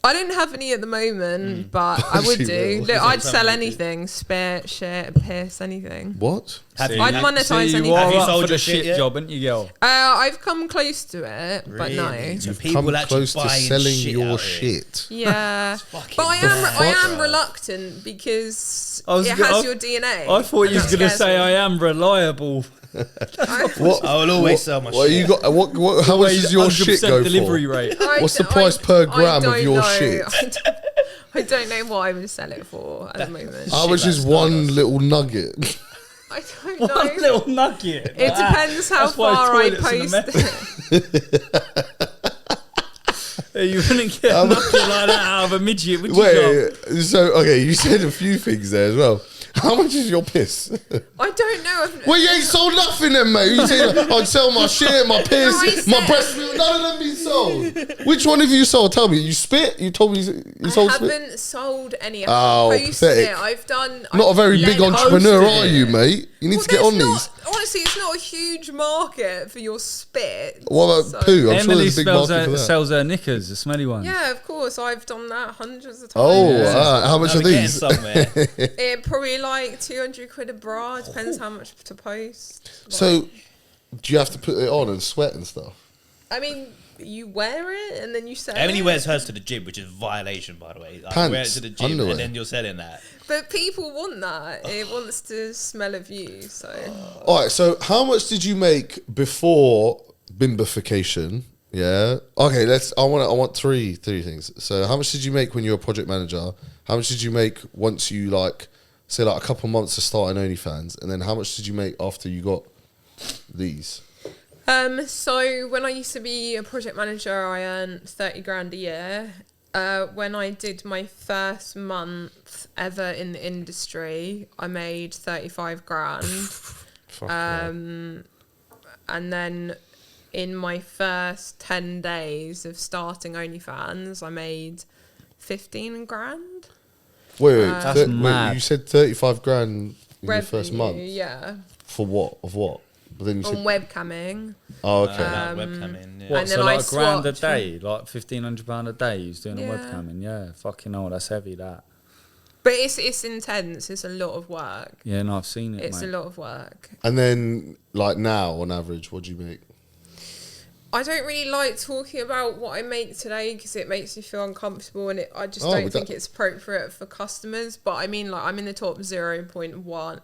I don't have any at the moment, but I would She do. will. Look, I'd Something sell you do. anything. Spit, shit, piss, anything. What? Have See, you? I'd monetize see, anything. you are Have you up sold for the your shit shit yet? job, ain't you, girl? I've come close to it, but no. Really? So You've people come actually close to buying selling shit your out here. shit. Yeah, fucking but I am bad. reluctant because I was it gonna- has your DNA. I thought and you was that going to scares say me. I am reliable. What? I will always sell my What shit. you got? How much does your shit 100% go delivery for? rate. What's the price per gram of don't your know. shit? I don't know what I would sell it for at the moment. How much is one little nugget? I don't know. One little nugget. It depends how That's why far I toilets in post America- it. You wouldn't get a nugget like that out of a midget, would you? John? Wait, so okay, you said a few things there as well. How much is your piss? I don't know. Well, you ain't sold nothing then, mate. You say I'd sell my shit, my piss, No, I my said- breast milk. None of them been sold. Which one have you sold? Tell me. You spit? You told me you sold I spit? haven't sold any. Oh, I've posted pathetic. it. I've done. Not a very I've big led- entrepreneur, posted are it. you, mate? You need Well, to get on there's these. not- Honestly, it's not a huge market for your spit. What about so- poo? I'm sure Emily there's a big market for that. sells her knickers, the smelly ones. Yeah, of course. I've done that hundreds of times. Oh, Yeah. how much Now are we're getting these? somewhere. It probably like 200 quid a bra. Depends how much to post. So, do you have to put it on and sweat and stuff? I mean, you wear it and then you sell Emily it. wears hers to the gym, which is a violation, by the way. Like, Pants, wear it to the gym, underwear. and then you're selling that. But people want that. It wants to smell of you. So All right. So, how much did you make before bimbification? Yeah. Okay. I want three things. So, how much did you make when you were a project manager? How much did you make once you say a couple months to start an OnlyFans, and then how much did you make after you got these? So when I used to be a project manager, I earned 30 grand a year. When I did my first month ever in the industry, I made 35 grand. Fuck yeah. And then in my first 10 days of starting OnlyFans, I made 15 grand. Wait, That's mad. you said 35 grand in your first Revenue, month. yeah. For what? Of what? But then you On said, webcamming. oh, okay. Webcamming, yeah. What, And so then like I a grand a swatched. day? Like £1,500 a day you was doing Yeah. a webcamming? Yeah, fucking hell, that's heavy, that. But it's intense. It's a lot of work. Yeah, no, I've seen it, It's mate. a lot of work. And then, now, on average, what do you make? I don't really like talking about what I make today because it makes me feel uncomfortable and I just Oh, don't but think that- it's appropriate for customers. But I mean, like, I'm in the top 0.1,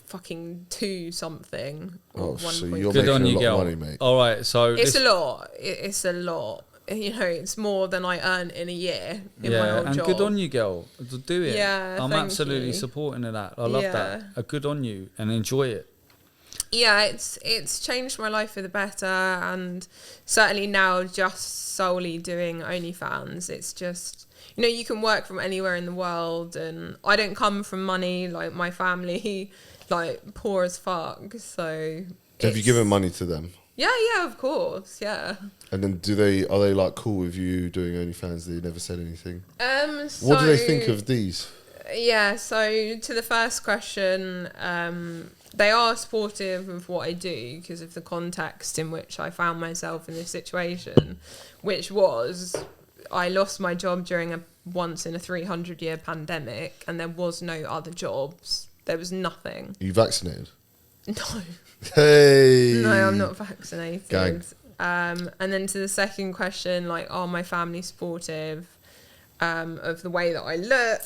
0.2 something. Or Oh, so 1. you're Good making on a you, lot girl. of money, mate. All right, so It's a lot. It's a lot. You know, it's more than I earn in a year in my yeah, old and job. good on you, girl. Do it. Yeah, I'm thank absolutely you. supporting of that. I love Yeah. that. Good on you, and enjoy it. Yeah, it's changed my life for the better, and certainly now just solely doing OnlyFans, it's just, you can work from anywhere in the world, and I don't come from money, like my family, like poor as fuck, so. Have you it's- given money to them? Yeah, of course, yeah. And then are they cool with you doing OnlyFans? They never said anything. So, What do they think of these? Yeah, so to the first question, they are supportive of what I do because of the context in which I found myself in this situation, which was I lost my job during a once in a 300-year pandemic, and there was no other jobs. There was nothing. Are you vaccinated? No. Hey. No, I'm not vaccinated. Gang. And then to the second question, are my family supportive of the way that I look?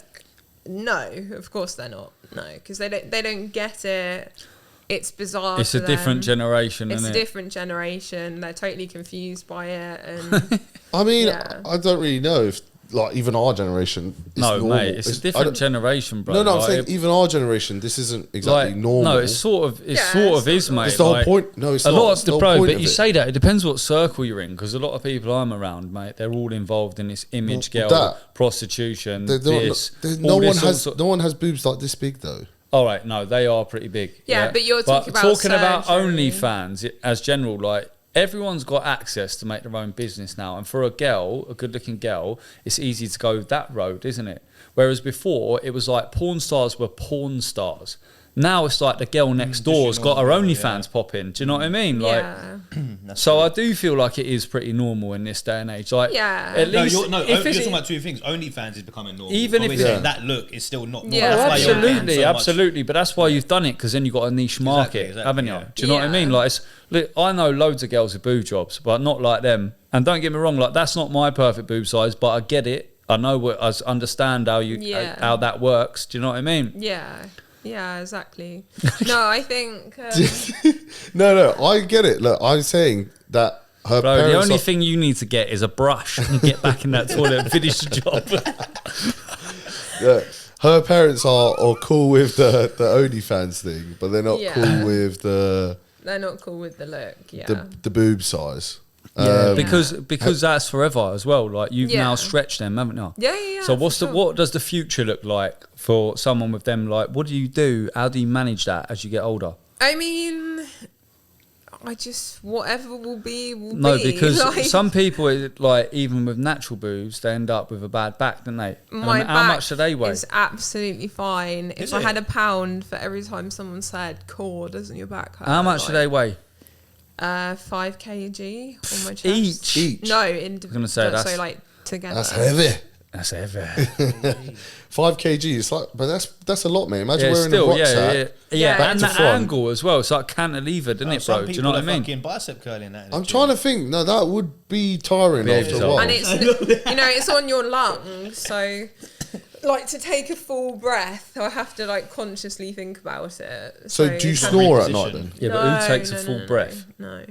No, of course they're not. No, because they don't get it. It's bizarre. It's to a different them. generation, It's isn't a it? different generation. They're totally confused by it, and I mean, Yeah. I don't really know if, even our generation is No, normal. mate, it's a I different don't- generation, bro. No, I'm Like, saying even our generation, this isn't exactly normal. No, it's sort of Yeah, is, mate. It's the whole like, point. No, it's a not. lot It's of the the whole bro, point but of you it. say that it depends what circle you're in, because a lot of people I'm around, mate, they're all involved in this image Well, girl, that- prostitution, They're this. no all one this has sort of- no one has boobs like this big though. All right, no, they are pretty big. Yeah, but you're talking about talking about surgery. OnlyFans as general, like everyone's got access to make their own business now, and for a girl, a good-looking girl, it's easy to go that road, isn't it? Whereas before, it was like porn stars were porn stars. Now it's like the girl next door's got her OnlyFans popping. Do you know what I mean? Like, so I do feel like it is pretty normal in this day and age. Like, at least you're talking about two things. OnlyFans is becoming normal. Even if that look is still not normal. Yeah, absolutely. But that's why you've done it, because then you've got a niche market, haven't you? Do you know what I mean? Like, look, I know loads of girls with boob jobs, but not like them. And don't get me wrong, like that's not my perfect boob size, but I get it. I know I understand how how that works. Do you know what I mean? Yeah, exactly. No, I think... No, I get it. Look, I'm saying that her parents... the only thing you need to get is a brush and get back in that toilet and finish the job. Yeah, her parents are cool with the OnlyFans thing, but they're not cool with the... They're not cool with the look, the boob size. Yeah, because that's forever as well. Like you've now stretched them, haven't you? Yeah. So what does the future look like for someone with them? Like, what do you do? How do you manage that as you get older? I mean, whatever will be. No, because like, some people, like even with natural boobs, they end up with a bad back, don't they? My back how much do they weigh? Is absolutely fine. If I had £1 for every time someone said, "Core, doesn't your back hurt?" How much do they weigh? 5 kg on my chest. Each? No, I was going to say so like together. That's heavy. 5 kg. It's like, but that's a lot, man. Imagine wearing still, a rucksack. And the angle as well. It's like cantilevered, isn't it, bro? Do you know what I mean? Fucking bicep curling that. I'm trying to think. No, that would be tiring after a while. And it's it's on your lungs, so like to take a full breath, I have to like consciously think about it. So do you snore at night then? Yeah, but who takes a full breath? No.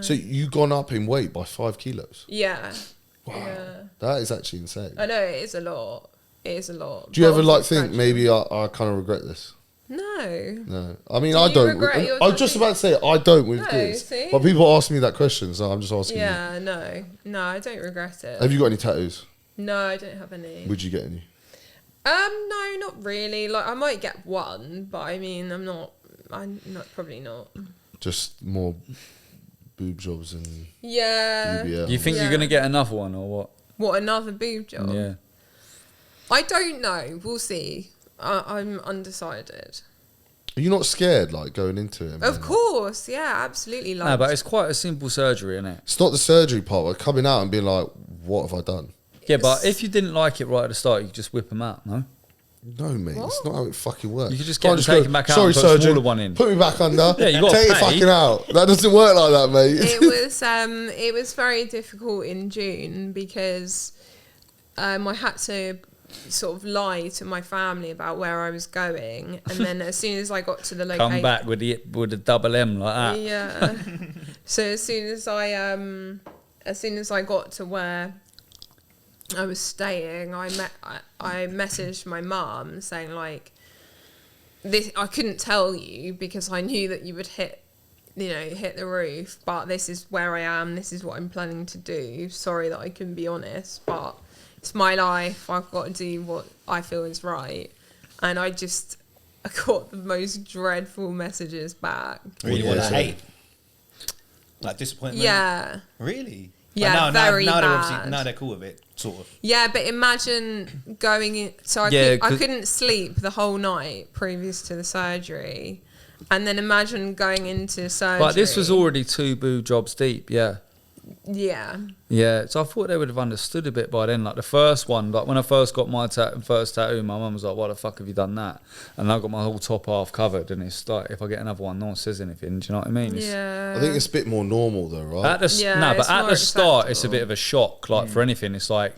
So you've gone up in weight by 5 kilos? Yeah. Wow. Yeah. That is actually insane. I know, it is a lot. Do you ever like think maybe I kind of regret this? No. I mean, I don't. I was just about to say I don't with kids. See? But people ask me that question, so I'm just asking you. Yeah, no, I don't regret it. Have you got any tattoos? No, I don't have any. Would you get any? No, not really. Like I might get one, but I mean, I'm not probably not. Just more boob jobs and BBL. You think you're gonna get another one or what? What, another boob job? Yeah. I don't know. We'll see. I'm undecided. Are you not scared, like, going into it? Of course, yeah, absolutely. Like, No, but it's quite a simple surgery, isn't it? It's not the surgery part, but coming out and being like, what have I done? Yeah, but if you didn't like it right at the start, you could just whip them out, no? No, mate, that's not how it fucking works. You could just get them taken back out and put a smaller one in. Put me back under. Yeah, you got to take it pay. fucking out. That doesn't work like that, mate. It was very difficult in June because I had to sort of lie to my family about where I was going, and then as soon as I got to the location, come back with a double M like that. Yeah. So as soon as I got to where I was staying, I messaged my mum saying like, this I couldn't tell you because I knew that you would hit the roof, but this is where I am, this is what I'm planning to do. Sorry that I couldn't be honest, but it's my life. I've got to do what I feel is right. And I got the most dreadful messages back. Really want to hate? Like disappointment? Yeah. Really? Yeah, very bad. Now they're cool with it, sort of. Yeah, but imagine going in... So I couldn't sleep the whole night previous to the surgery. And then imagine going into surgery. But this was already 2 boob jobs deep, yeah. Yeah. Yeah, so I thought they would have understood a bit by then. Like the first one, like when I first got my first tattoo, my mum was like, "Why the fuck have you done that?" And I got my whole top half covered, and it's like if I get another one, no one says anything. Do you know what I mean? Yeah. I think it's a bit more normal though, right? But at the start, it's a bit of a shock. Like for anything, it's like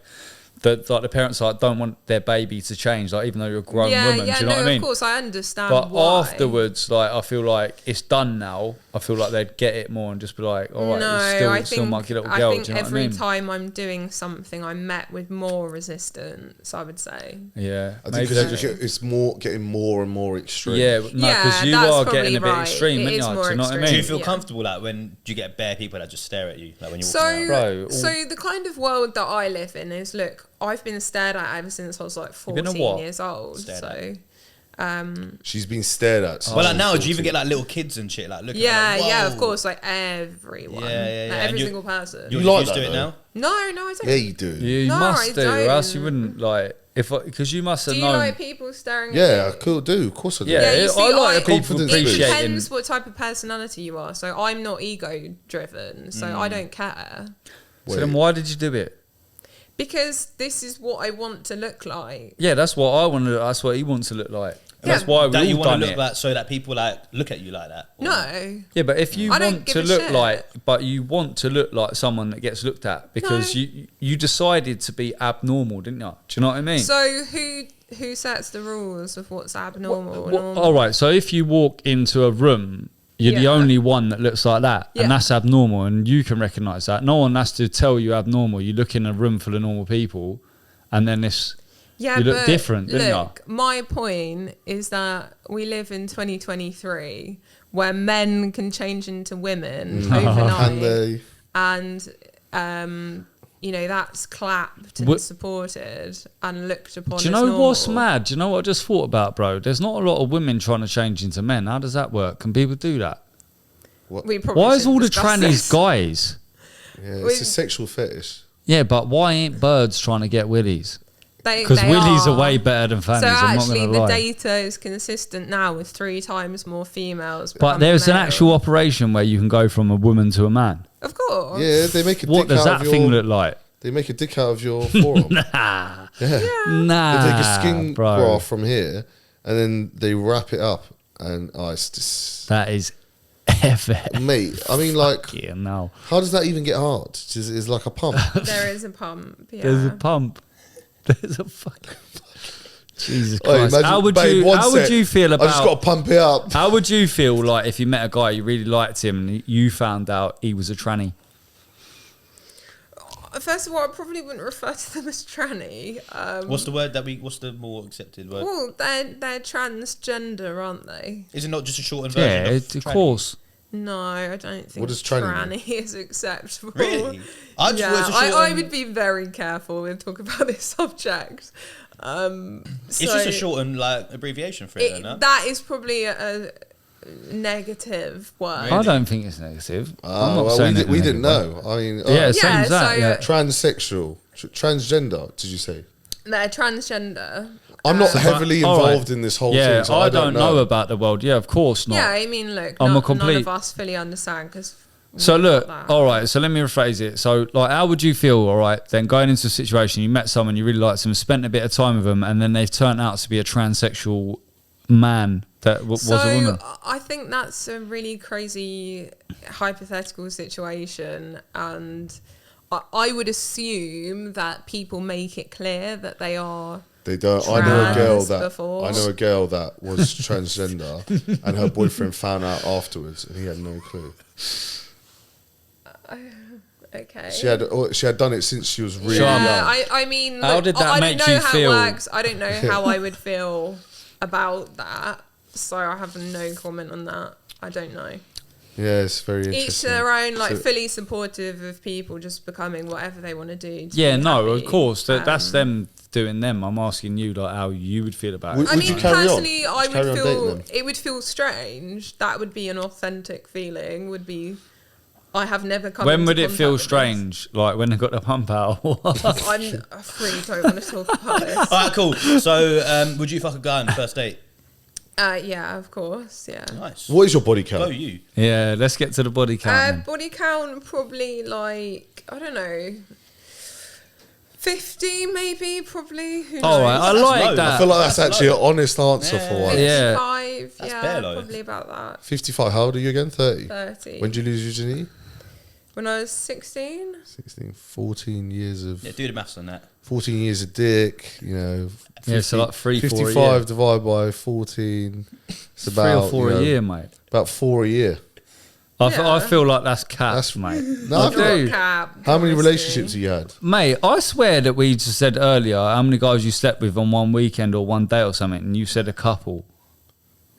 the parents like don't want their baby to change. Like even though you're a grown woman, do you know what I mean? Of course, I understand. But why. afterwards, like I feel like it's done now. I feel like they'd get it more and just be like, all right, still my little girl. I think do you know every what I mean? time I'm doing something, I'm met with more resistance, I would say. Yeah, I think it's getting more and more extreme. Yeah, because you are getting a bit extreme, aren't you? Do you know what I mean? Do you feel comfortable like when you get bare people that just stare at you, like when you're walking around? So the kind of world that I live in is, look, I've been stared at ever since I was like 14 years old. So She's been stared at. Well, like now, do you even get like little kids and shit like looking? Yeah, at, like, yeah, whoa. of course, like everyone, Yeah. like every And single person. You like used to that, it though? now? No, I don't. Yeah, you do. You No, must I do, or else you don't. wouldn't like because you must have Do you known. like people staring Yeah, at I you? could do. Of course I do. Yeah, Yeah, you see, I like I- the people Confidence It appreciating. depends what type of personality you are. So I'm not ego driven, so I don't care. So then why did you do it? Because this is what I want to look like. Yeah, that's what I want to. That's what he wants to look like. Yeah. That's why That we you all want done to look it. like so that people like look at you like that. Or- No. Yeah, but if you I don't want give to a look shit. like, but you want to look like someone that gets looked at because No. you decided to be abnormal, didn't you? Do you know what I mean? So who sets the rules of what's abnormal? or normal? All right. So if you walk into a room, you're the Yeah. only one that looks like that, Yeah. and that's abnormal, and you can recognise that. No one has to tell you abnormal. You look in a room full of normal people, and then this. Yeah, You look but different, didn't look, my point is that we live in 2023 where men can change into women overnight. And they, And you know, that's clapped and What- supported and looked upon. Do you as know normal. what's mad? Do you know what I just thought about, bro? There's not a lot of women trying to change into men. How does that work? Can people do that? We probably Why is shouldn't all the discuss trannies this. guys? yeah, it's We- a sexual fetish. Yeah, but why ain't birds trying to get willies? They- Because they willies are way better than fannies. So I'm not actually, going to the lie. data is consistent now with 3 times more females. But becoming there's an male. actual operation where you can go from a woman to a man. Of course. Yeah, they make a What dick does out that of thing your. look like? They make a dick out of your forearm. Nah, Yeah. nah. They take a skin bro. graft from here, and then they wrap it up, and it's just, That is ever. mate. I mean, like, Yeah, no. how does that even get hard? It's like a pump. There is a pump. Yeah. There's a pump. There's a fucking. Jesus Hey, Christ. imagine, How would babe, you? one How would sec. you feel I just got about? to pump it up. How would you feel like if you met a guy you really liked him and you found out he was a tranny? First of all, I probably wouldn't refer to them as tranny. What's the word that we? What's the more accepted word? Well, they're transgender, aren't they? Is it not just a shortened Yeah, version? of tranny? course. No, I don't think What does tranny tranny is acceptable. Really? I just thought it's a I shortened- would be very careful with talking about this subject. It's just a shortened like abbreviation for it, no? That is probably a negative word. I don't think it's negative. I'm not Well, saying we it didn't negative. know. I mean, Yeah, same as that. so- Yeah. transsexual, transgender. Did you say? They're transgender. I'm not heavily all right. involved in this whole Yeah, thing. So I don't know about the world. Yeah, of course not. Yeah, I mean, look, I'm a none complete- of us fully understand because. So look, all right. So let me rephrase it. So like, how would you feel? All right, then going into a situation, you met someone you really liked them, spent a bit of time with them, and then they've turned out to be a transsexual man that was a woman. I think that's a really crazy hypothetical situation, and I would assume that people make it clear that they are. They don't. I know a girl Trans that before. I know a girl that was transgender, and her boyfriend found out afterwards, and he had no clue. Okay. She had done it since she was really Yeah, young. I mean, How look, did that I make don't know you how feel? it works. I don't know how I would feel about that, so I have no comment on that. I don't know. Yeah, it's very Each interesting. their own, like So- fully supportive of people just becoming whatever they want to do. to Yeah, be no, happy. of course. That's them doing them. I'm asking you like how you would feel about Would- it. I would you mean, carry on? personally, I Would you carry would on dating feel them? it would feel strange. That would be an authentic feeling. Would be, I have never come. When into would it contact feel with this. strange? Like when they got the pump out? I really don't want to talk about this. All right, cool. So, would you fuck a guy on the first date? Yeah, of course. Yeah. Nice. What is your body Go count? you. Yeah, let's get to the body count. then. Body count probably like I don't know, 50 maybe probably. Who knows? All right, I That's like low. I that. feel like that's actually an honest answer for Yeah. once. Yeah. 55. That's Yeah, bare low. probably about that. 55. How old are you again? 30. 30. When did you lose your virginity? When I was 16. 16. 14 years of. Yeah, do the maths on that. 14 years of dick. You know. Yeah, so like 3, 4 a 55 year. divided by 14. It's 3 about or 4 you know, a year, mate. About 4 a year. I Yeah. feel like that's capped, That's- mate. No, I I feel do. like- Cap, How many obviously. relationships have you had? Mate, I swear that we just said earlier how many guys you slept with on one weekend or one day or something, and you said a couple.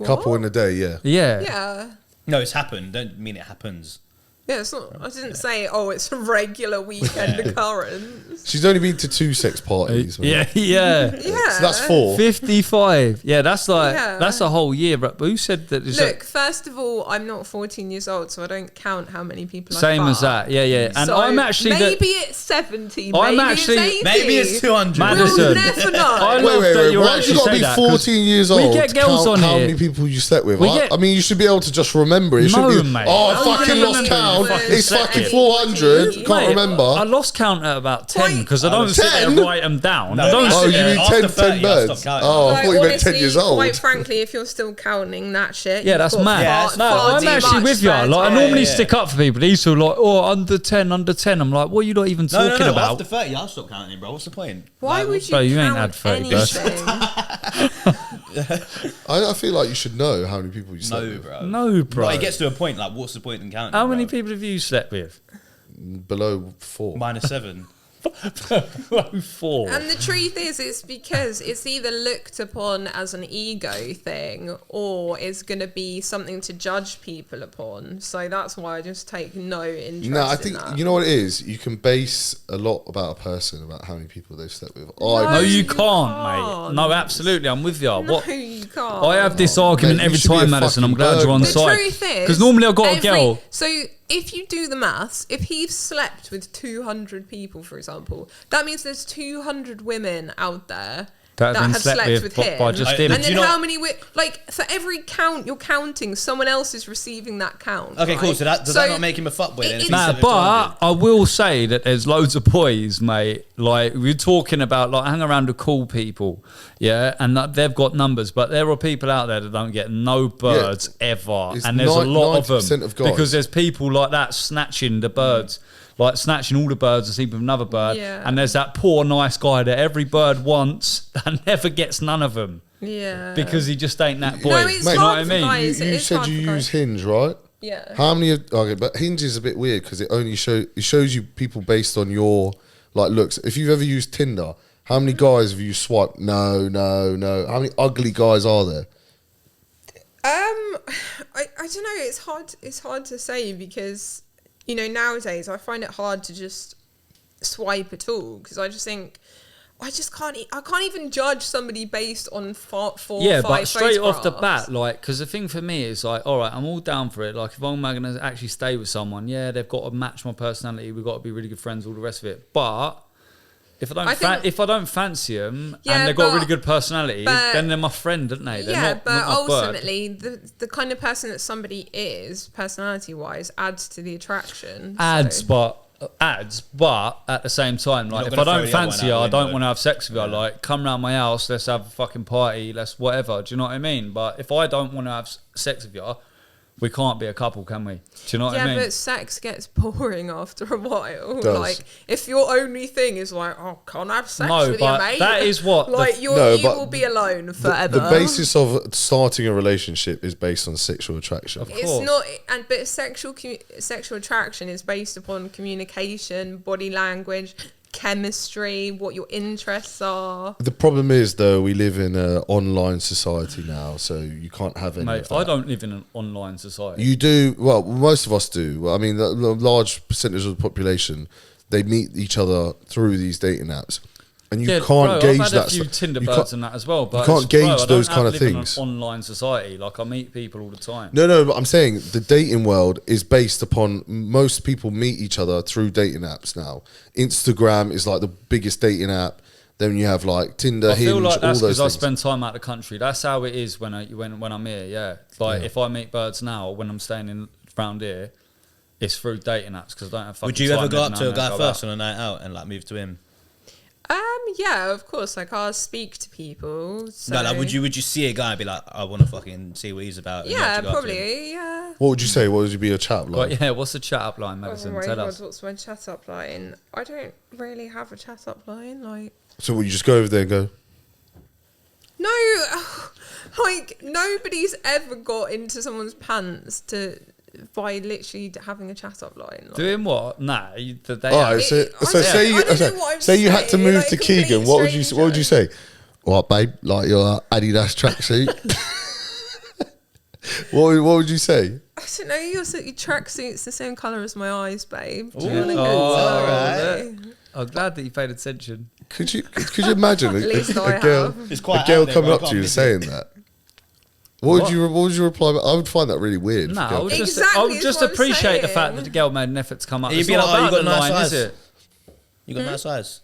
Couple What? in a day, yeah. Yeah. Yeah. No, it's happened. Don't mean it happens. Yeah, it's not. I didn't say, oh, it's a regular weekend occurrence. She's only been to 2 sex parties. Yeah. Yeah. So that's 4. 55. Yeah, that's like Yeah. that's a whole year. But who said that? Look, first of all, I'm not 14 years old, so I don't count how many people same I as that. Yeah. And so I'm actually maybe it's 70. I'm maybe actually- it's 80. Maybe it's 200. Maddison. We'll never know. I love Wait. that you're Why have you actually got to saying be that, 'cause 14 years we old get to girls count on how here- many people you slept with? We get- I mean, you should be able to just remember it. It No, should be, mate. oh, I Oh, fucking yeah, lost yeah, count. yeah. It's fucking Yeah. 400. Can't Mate, remember. I lost count at about 10 because I don't sit there 10? and write them down. I don't Oh, sit you there. mean After 10 30, I'll birds? stop counting. Oh, I Like, thought you meant 10 honestly, years old. Quite frankly, if you're still counting that shit, Yeah, you've that's got mad. Yeah, far, no, far I'm too actually much with you. spare Like, I time. normally yeah. stick up for people. These who are like, oh, under 10. I'm like, what are you not even No, talking about? After 30, I'll stop counting, bro. What's the point? Why Like, would you Bro, you ain't count had 30 birds. anything? I feel like you should know how many people you slept No, with. bro. No, bro. But it gets to a point, like, what's the point in counting? How many bro? people have you slept with? Below 4. -7. 4. And the truth is, it's because it's either looked upon as an ego thing or it's going to be something to judge people upon. So that's why I just take no interest No, I in think that. you know what it is. You can base a lot about a person about how many people they've slept with. No, you you can't, mate. can't. No, absolutely. I'm with you. No, What? you can't. I have this argument Mate, you every should be a time, Maddison. I'm fucking glad you're on bird. the The side. truth is, Because normally I've got a girl. So if you do the maths, if he's slept with 200 people, for example, that means there's 200 women out there That have been have slept slept with with by him. just I- him. And then Do you how not- many? Like for every count you're counting, someone else is receiving that count. Okay, cool. right? So does that not make him a fuckboy then? it- if he's Nah, slept with 200? but I will say that there's loads of boys, mate. Like we're talking about, like hang around with cool people, yeah, and that they've got numbers. But there are people out there that don't get no birds ever, It's and there's a lot of 90% them of guys. because there's people like that snatching the birds. Like snatching all the birds and sleeping with another bird, Yeah. and there's that poor nice guy that every bird wants and never gets none of them Yeah. because he just ain't that boy. No, it's Do you know what I hard for mean? guys. You, It you is said hard you for use guys. Hinge, right? Yeah. How many? Okay, but Hinge is a bit weird because it only shows you people based on your like looks. If you've ever used Tinder, how many guys have you swiped? No. How many ugly guys are there? I don't know. It's hard. It's hard to say because you know nowadays I find it hard to just swipe at all because I just think I just can't. I can't even judge somebody based on four Yeah, or five but straight off the photographs. bat, like, because the thing for me is like, all right, I'm all down for it. Like, if I'm going to actually stay with someone, yeah, they've got to match my personality. We've got to be really good friends, all the rest of it. But if I don't, if I don't fancy them Yeah, and they've got a but- really good personality, but- then they're my friend, aren't they? They're Yeah, not, but not my bird. ultimately, the kind of person that somebody is, personality-wise, adds to the attraction. Ads, so. but at the same time, like, not if gonna I throw don't the other one fancy out her, the I don't window. want to have sex with her. Like, come round my house, let's have a fucking party, let's whatever. Do you know what I mean? But if I don't want to have sex with you, we can't be a couple, can we? Do you know what Yeah, I mean? but sex gets boring after a while. Does. Like, if your only thing is like, oh, can't have sex No, with your but mate. that is what Like, the- you but will be alone The, forever. the basis of starting a relationship is based on sexual attraction. Of It's course. not, but sexual attraction is based upon communication, body language, chemistry, what your interests are. The problem is, though, we live in an online society now, so you can't have any Mate, of that. I don't live in an online society. You do, well, most of us do. Well, I mean, the large percentage of the population, they meet each other through these dating apps. And you Yeah, can't bro, gauge I've had that. a few stuff. Tinder You birds can't- and that as well. But can't it's- gauge bro, I those don't kind of live in things. an online society, like I meet people all the time. No, but I'm saying the dating world is based upon most people meet each other through dating apps now. Instagram is like the biggest dating app. Then you have like Tinder, I Hinge, feel like all that's those because I things. spend time out of the country. That's how it is when I'm here. Yeah, like if I meet birds now when I'm staying in round here, it's through dating apps because I don't have. Fucking Would you time ever go every up now to a and then guy go first out. on a night out and like move to him? Yeah, of course. Like, I'll speak to people. So. No, like would you see a guy and be like, I want to fucking see what he's about? and you Yeah, actually go up to him? probably. Yeah. What would you say? What would you be a chat like? But yeah, what's the chat up line, Oh Maddison? my Tell god, us. what's my chat up line? I don't really have a chat up line. Like, So would you just go over there and go, no, like nobody's ever got into someone's pants by literally having a chat up line. Like, Doing what? Nah, they all right, so, I so don't- say I you don't know what I'm say you had to saying, move like to a complete Keegan. What would you stranger. say? What, babe? Like your Adidas tracksuit? What would you say? I don't know. Your tracksuit's the same colour as my eyes, babe. Do you Ooh. want to go? Alright. I'm glad that you paid attention. Could you imagine At least I a girl, have. It's quite a girl out there, coming but I up to can't you and miss saying it. that? What would you reply? I would find that really weird. No, if a I girl- would just, Exactly, I would that's just what I'm appreciate the saying. fact that the girl made an effort to come up. You'd It's be not like, oh, you about got the nice line, eyes. is it? You got nice eyes.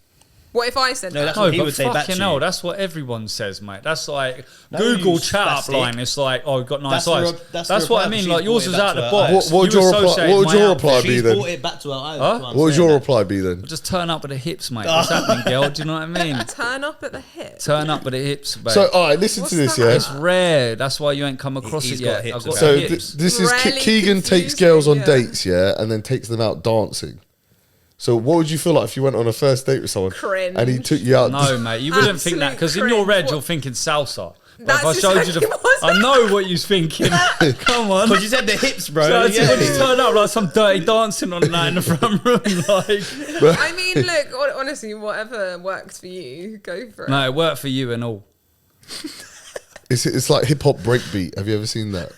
What if I said No, that? that's No, what he but would say back to fucking you. hell, that's what everyone says, mate. That's like No, Google you chat up spastic. line. It's like, oh, you've got nice That's eyes. the re- that's That's the what I reply, mean. she's Like yours brought was it back out to the her box. eyes. What would You your reply- associate what would my your outfit- reply be She's then? brought it back to her eyes. Huh? that's I'm What would saying. your reply be then? Just turn up at the hips, mate. What's happening, girl? Do you know what I mean? Turn up at the hip. Turn up at the hips, mate. So, all right, listen What's to this, that? yeah. It's rare. That's why you ain't come across He's it got yet. hips I've got about So the it. hips. this is Rarely Keegan takes confusing, girls on yeah. dates, yeah, and then takes them out dancing. So what would you feel like if you went on a first date with someone Cringe. and he took you out? No, mate, you wouldn't think that because in your Absolute red you're cringe. thinking salsa. But That's if I showed you exactly what I I know what you're thinking. Come on. Because you said the hips, bro. So Yeah. you just turn up like some dirty dancing on that in the front room, like. I mean, look, honestly, whatever works for you, go for it. No, it worked for you and all. It's like hip hop breakbeat. Have you ever seen that?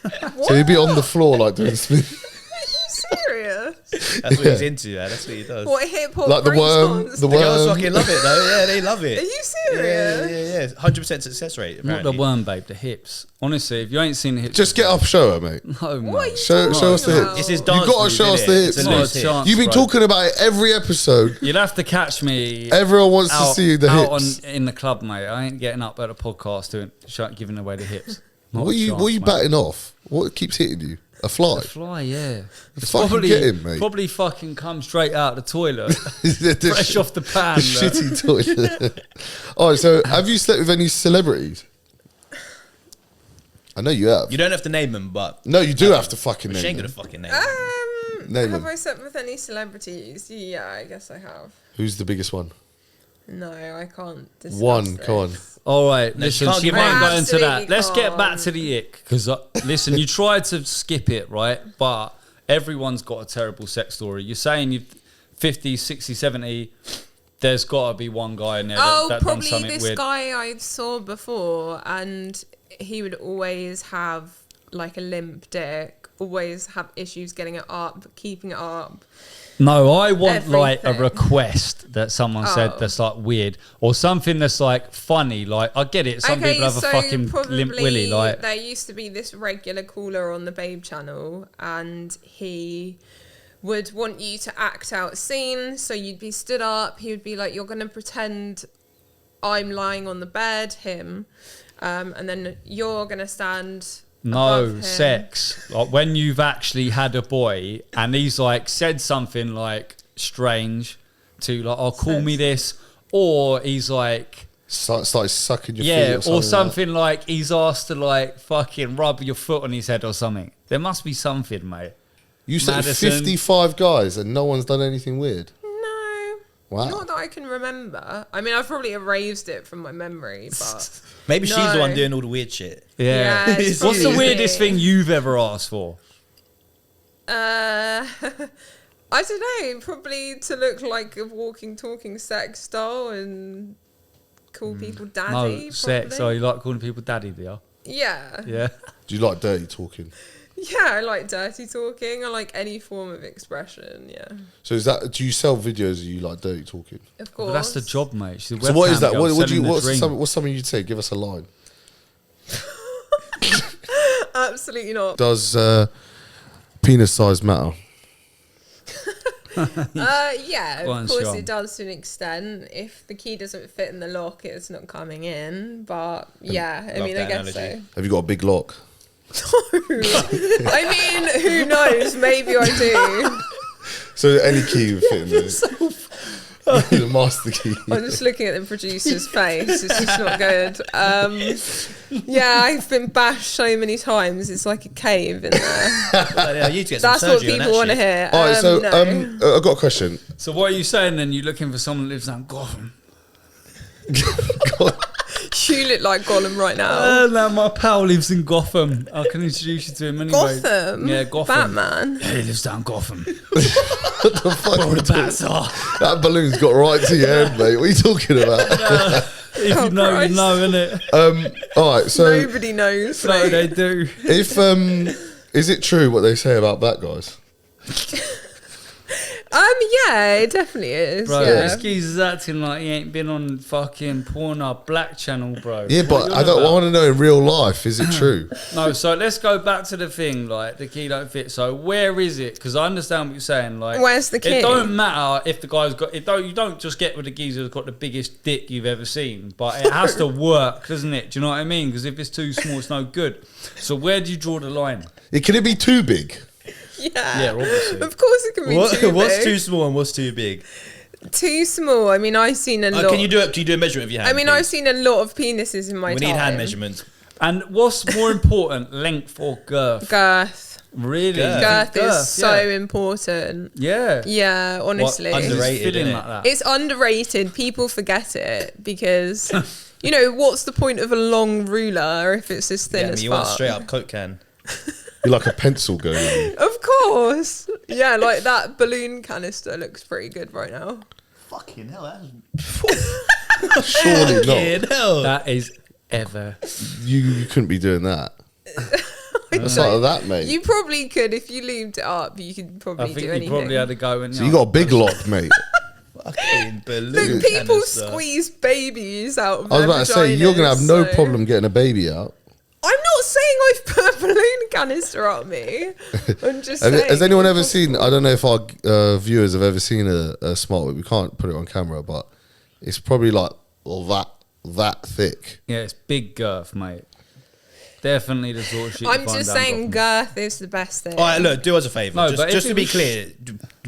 So he'd be on the floor like doing spin. Are you serious? That's what he's into, man. That's what he does. What hip hop? Like the worm, breakdance? the The girls worm. fucking love it, though. Yeah, they love Are it. you Yeah, serious? 100% success rate, Not apparently. the worm, babe, the hips. Honestly, if you ain't seen the hips, Just get up, show her, mate. no, What are you mate. Show talking us the hips. about? It's his You dance gotta move, show us innit? the It's hips. a Not loose a hip. chance. You've been bro. talking about it every episode. You'd have to catch me Everyone wants to out, see the out hips. in the club, mate. I ain't getting up at a podcast giving away the hips. Not What are a you chance, mate. batting off? What keeps hitting you? A fly? The fly, yeah. It's Fucking get him, mate. Probably fucking come straight out the toilet, The fresh off the pan. the shitty toilet. All right, so have you slept with any celebrities? I know you have. You don't have to name them, but No, you do have to fucking she name ain't them. gonna fucking name them. Name Have them. I slept with any celebrities? Yeah, I guess I have. Who's the biggest one? No, I can't discuss One, come on. this. All right, No, she listen, can't she give won't names. go into that. Absolutely Let's get back can't. to the ick. Because, listen, you tried to skip it, right? But everyone's got a terrible sex story. You're saying you've 50, 60, 70. There's got to be one guy in there Oh, that done probably something this weird. guy I saw before, and he would always have like a limp dick, always have issues getting it up, keeping it up. No, I want like a Everything. request that someone said Oh. that's like weird or something that's like funny. Like, I get it. Some people have a fucking limp willy. Like, there used to be this regular caller on the Babe channel, and he would want you to act out a scene. So you'd be stood up. He would be like, "You're gonna pretend I'm lying on the bed, him, and then you're gonna stand." no above him." sex. Like when you've actually had a boy and he's like said something like strange to like, "Oh, call me this," or he's like, Started sucking your feet yeah, or or something. something like he's asked to like fucking rub your foot on his head or something. There must be something, mate. You said Maddison. 55 guys and no one's done anything weird. No. Wow. Not that I can remember. I mean, I've probably erased it from my memory, but Maybe she's the No. one doing all the weird shit. Yeah. Yeah, it's What's the probably weirdest me. thing you've ever asked for? I don't know. Probably to look like a walking, talking sex doll and call people daddy. No, probably. sex. Oh, you like calling people daddy, do you? Yeah. Yeah. Do you like dirty talking? Yeah, I like dirty talking. I like any form of expression. Yeah, So is that? Do you sell videos of you like dirty talking? of course. But that's the job, mate. She's a So what is webcam that? girl What do selling you? the dream. What's something you'd say? Give us a line. Absolutely not. Does penis size matter? Yeah, Go of on, course Sean. it does to an extent. If the key doesn't fit in the lock, it's not coming in. But yeah, I Love mean, I that guess analogy. Have you got a big lock? so. I mean, who knows? Maybe I do. So any key would fit in there. The master key. I'm just looking at the producer's face. It's just not good. Yeah, I've been bashed so many times. It's like a cave in there. Yeah, you need to get some That's what surgery on people that want to shit. hear. All right, so No. I've got a question. So what are you saying then? You're looking for someone that lives down Gotham? You look like Gollum right now. No, my pal lives in Gotham. I can introduce you to him anyway. Gotham? Yeah, Gotham. Batman? Yeah, he lives down Gotham. What the fuck? Where the bats are. That balloon's got right to your head, mate. What are you talking about? If Oh, you know, Christ. you know, innit? All right, so Nobody knows. So mate. they do. if Is it true what they say about black guys? Yeah, it definitely is. Bro, yeah. this geezer's acting like he ain't been on fucking Pornhub Black Channel, bro. Yeah, but I want to know in real life, is it true? No, so let's go back to the thing, like, the key don't fit. So where is it? Because I understand what you're saying. Like, Where's the key? It don't matter if the guy's got it. You don't just get with the geezer who's got the biggest dick you've ever seen, but it has to work, doesn't it? Do you know what I mean? Because if it's too small, it's no good. So where do you draw the line? Can it be too big? Yeah, obviously. Of course it can be too big. What's too small and what's too big? Too small. I mean, I've seen a lot. Can you do it? Can you do a measurement with your hand? I mean, please? I've seen a lot of penises in my We time. need hand measurements. And what's more important, length or girth? Girth. Really? Girth is so important. Yeah. Yeah, honestly. What, underrated, Feeling innit? like that. It's underrated. People forget it because, you know, what's the point of a long ruler if it's as thin as You fuck? want straight up Coke can. You're like a pencil going in. Of course. Yeah, like that balloon canister looks pretty good right now. Fucking hell, Surely not. Fucking hell. That is ever. You couldn't be doing that. That's like that, mate. You probably could if you lubed it up. You could probably I think do you anything. probably had to go and So you got a big lock, mate. Fucking balloon Look, people canister. squeeze babies out of I was their about to say, you're going to have no vaginas, so- problem getting a baby out. I'm not saying I've put a balloon canister up me. I'm just saying. Has anyone ever seen, I don't know if our viewers have ever seen a smart whip. We can't put it on camera, but it's probably like that thick. Yeah, it's big girth, mate. Definitely the sort of shit. I'm you find just down saying Gotham. girth is the best thing. All right, look, do us a favour. No, but just if to it be was- clear,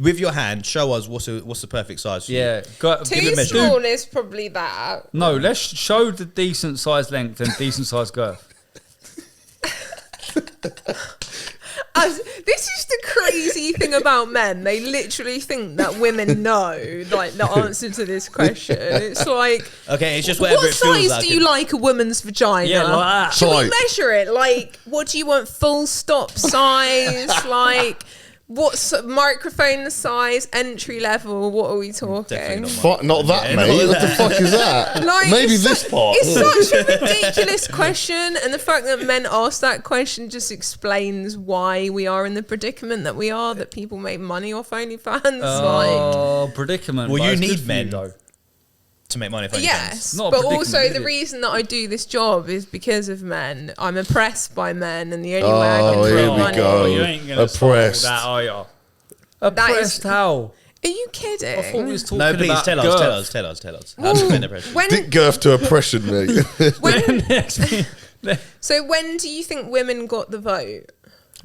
with your hand, show us what's the perfect size for you. Yeah, give Too it a measure. small is probably that. No, let's show the decent size length and decent size girth. This is the crazy thing about men. They literally think that women know like the answer to this question. It's like, Okay, it's just whatever what it feels size like. do you like a woman's vagina? Yeah, like that. Should we Right. measure it? Like, what do you want? Full stop size? Like, what's microphone size? Entry level? What are we talking? Definitely Not that, mate. What the fuck is that? Like, Maybe it's this part. It's such a ridiculous question, and the fact that men ask that question just explains why we are in the predicament that we are. That people make money off OnlyFans. Oh, predicament. Well, but you it's need good for men. you, though. to make money. Yes, Not a but predicament, also is the it? reason that I do this job is because of men. I'm oppressed by men, and the only way I Oh, can here make we money. go. You ain't gonna Oppressed. solve that, are you? That Oppressed is- how? Are you kidding? I thought we was talking No, please about tell girth. us. How do you spend the pressure? When, Dick girth to oppression, mate. when, so when do you think women got the vote?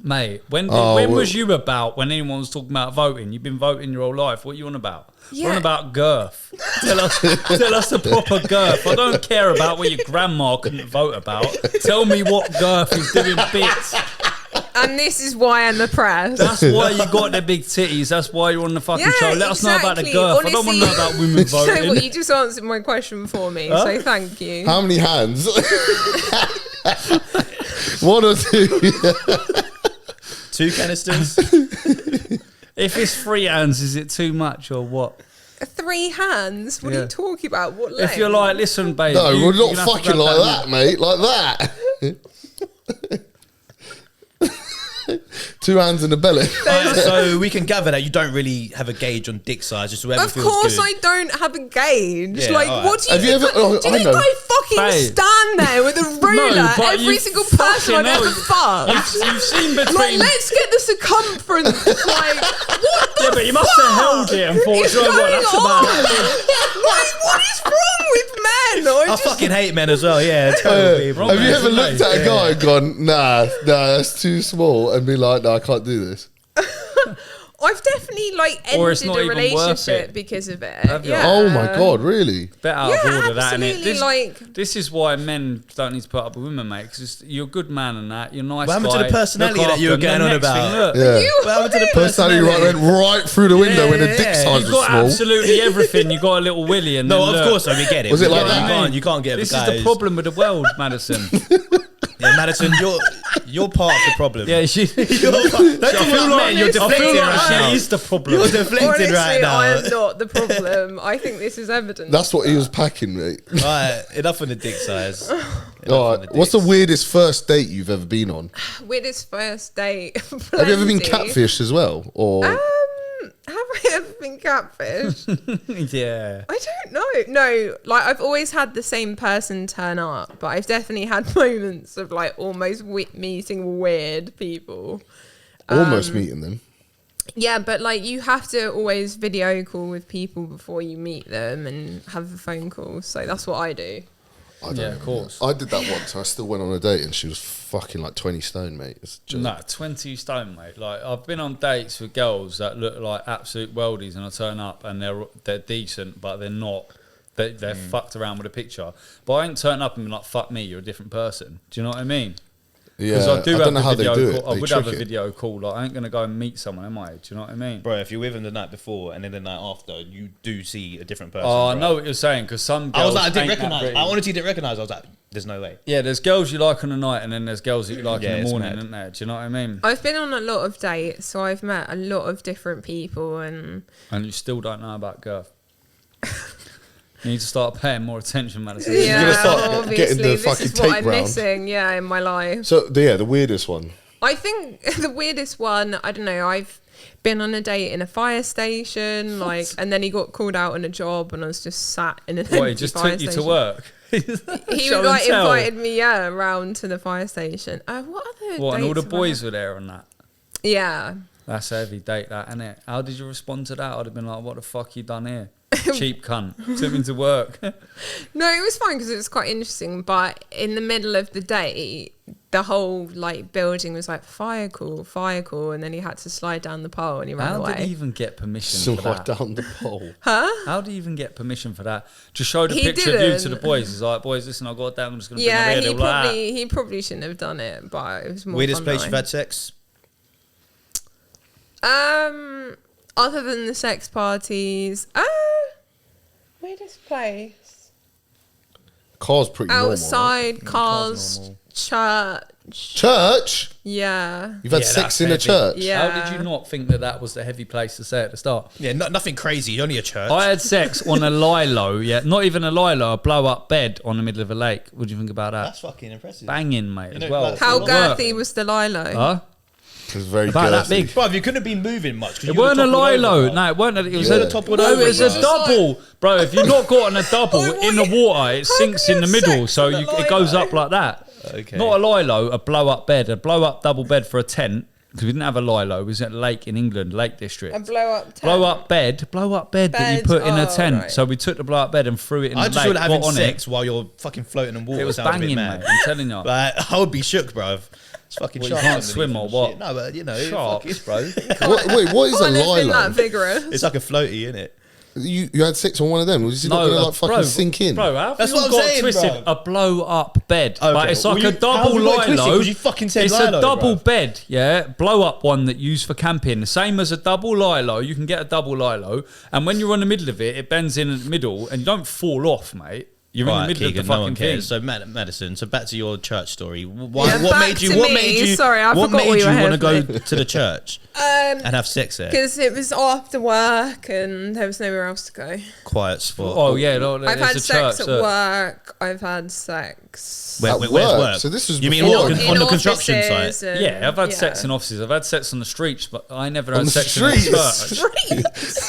Mate, when Oh, was you about when anyone was talking about voting? You've been voting your whole life. What are you on about? We're on Yeah. about girth. Tell us the proper girth. I don't care about what your grandma couldn't vote about. Tell me what girth is doing bits. And this is why I'm oppressed. That's why you got the big titties. That's why you're on the fucking Yeah, show. Let us know about the exactly. girth. I don't want to know Honestly. about women So what, voting. you just answered my question for me, so thank you. How many hands? One or two. 2 canisters. If it's 3 hands, is it too much or what? 3 hands? What are Yeah. you talking about? What length? If you're like, listen, babe. No, we're you're not gonna have to fucking grab like that, mate. Like that. 2 hands in the belly. Alright, so we can gather that you don't really have a gauge on dick size, just whoever Of feels course good. I don't have a gauge. Yeah, like, alright. what do you Have you think? ever- oh, do you I think know. I fucking Babe. stand there with a ruler but every you single person fucking I've hell, ever fucked? You've seen Like, between... let's get the circumference. Like, what the Yeah, but you must have held it and thought, is "Do you know what, going that's on? about Like, what is wrong with men? I fucking hate men as well. Yeah, terrible people. Have you man, ever isn't looked it? at a guy and gone, nah, that's too small, and be like, no, I can't do this? I've definitely like Or it's ended not a even worth relationship it. because of it. Have you? Yeah. Oh my God, really? Bit out Yeah, of order, that, innit? absolutely, like- This is why men don't need to put up with women, mate, because you're a good man and that. You're a nice What happened to guy, the personality look that you were after them. getting on The next about? thing, look, Yeah. You What happened to the Personality went right through the window when the dick Yeah. size You've was got small. absolutely everything. You got a little willy, and No, then of look. course, I mean, get it. Was it You like can't- that? You can't get This the is guys. the problem with the world, Maddison. Yeah, Maddison, you're part of the problem. Yeah, she. Don't talk about men. You're deflecting right now. She is the problem. You're deflecting Honestly, right now. I am not the problem. I think this is evident. That's what he was packing, mate. All right, enough on the dick size. All right. What's the weirdest first date you've ever been on? Weirdest first date. Have you ever been catfished as well? Or Have I ever been catfished? Yeah. I don't know. No, like I've always had the same person turn up, but I've definitely had moments of like almost meeting weird people. almost meeting them? Yeah, but like you have to always video call with people before you meet them and have a phone call. So that's what I do. I don't Yeah, know. of course. I did that once. I still went on a date and she was fucking like 20 stone, mate. It's just, No, 20 stone, mate. Like I've been on dates with girls that look like absolute worldies, and I turn up and they're decent, but they're not. They're fucked around with a picture. But I ain't turn up and be like, "Fuck me, you're a different person." Do you know what I mean? yeah. Because I do don't know have how a they video do call. it. I They would have trick a it. video call. Like I ain't gonna go and meet someone, am I? Do you know what I mean? Bro, if you're with them the night before and then the night after, you do see a different person. Oh, I bro. know what you're saying, because some girls I was like, I didn't ain't that recognize. pretty. I honestly didn't recognize. I was like, there's no way. Yeah, there's girls you like on the night, and then there's girls that you like Yeah, in the it's morning, mad. isn't there? Do you know what I mean? I've been on a lot of dates, so I've met a lot of different people, and And you still don't know about girth. You need to start paying more attention, Maddison. yeah, gonna start obviously getting the this fucking is what tape I'm round. missing. Yeah, in my life. So, the weirdest one. I think the weirdest one, I don't know, I've been on a date in a fire station, like, and then he got called out on a job and I was just sat in an What, he empty just fire took you to station. work? He Show like and tell. invited me, yeah, around to the fire station. What other What, and all the dates have I boys had? were there and that? Yeah. That's a heavy date, that, isn't it? How did you respond to that? I'd have been like, what the fuck you done here? Cheap cunt. Took me to work. No, it was fine because it was quite interesting, but in the middle of the day, the whole like building was like fire call, and then he had to slide down the pole and he ran How away. did he even get permission for Slide that? down the pole. How do you even get permission for that? Just show the He picture of you to the didn't. boys. He's like, boys, listen, I've got a date, I'm just going to Yeah, bring them here. he probably shouldn't have done it, but it was more Weirdest fun place that you've way. had sex? Other than the sex parties, weirdest place. Car's pretty normal. Right? Outside, cars, normal. church. Church? Yeah. You've had Yeah, sex that's in a heavy. church? Yeah. How did you not think that that was the heavy place to say at the start? Yeah, nothing crazy. Only a church. I had sex on a lilo, yeah, not even a lilo, a blow-up bed on the middle of a lake. What do you think about that? That's fucking impressive. Banging, mate, You as know, well. like- How Work. girthy was the lilo? Huh? It was very About that girthy. big. Bruv, you couldn't have been moving much. 'cause It you would've weren't a toppled over, lilo. bruv. No, it weren't. It was Yeah. a Toppled no. over, It was a bruv. double, bro. If you've not got on a double Oh, in the water, it sinks can in the you middle, have so sex on a it goes lilo? up like that. Okay. Not a lilo, a blow-up bed, a blow-up double bed for a tent. Because we didn't have a lilo. It was at a lake in England, Lake District. A blow-up tent. Blow-up bed that you Bed, put in a oh, tent. right. So we took the blow-up bed and threw it in I the just lake. feel like having got on sex while you're fucking floating in water. It was sounds a bit banging, mad. mate. I'm telling you. Like, I would be shook, bruv. It's fucking What, you sharks can't underneath swim or and what? shit. No, but you know, Sharks, bro. Wait, what is a Can't live in that lilo? vigorous. it's like a floaty, isn't it? You had sex on one of them? Was it not going to like fucking sink in? Bro, how have That's you what I'm got saying, twisted? bro. A blow-up bed. Okay, Like, it's well, like you- a how double have you got it twisted? lilo. 'Cause you fucking said it's lilo, a double bro. bed, yeah? Blow-up one that you use for camping. The same as a double lilo. You can get a double lilo. And when you're in the middle of it, it bends in the middle and you don't fall off, mate. You're in the Right, middle Keegan, of the no one fucking thing. cares. So, Maddison, so back to your church story. Why, Yeah, what back made you? to What me. made you? Sorry, I what forgot made we you were want to go here. to the church and have sex there? Because it was after work and there was nowhere else to go. Quiet spot. Oh, yeah. No, I've there's had a sex church, at work. I've had sex. At Where's work? work? So this was you mean before- what, in on the construction offices site? and- Yeah, I've had yeah. sex in offices. I've had sex on the streets, but I never On had the sex in a streets? church.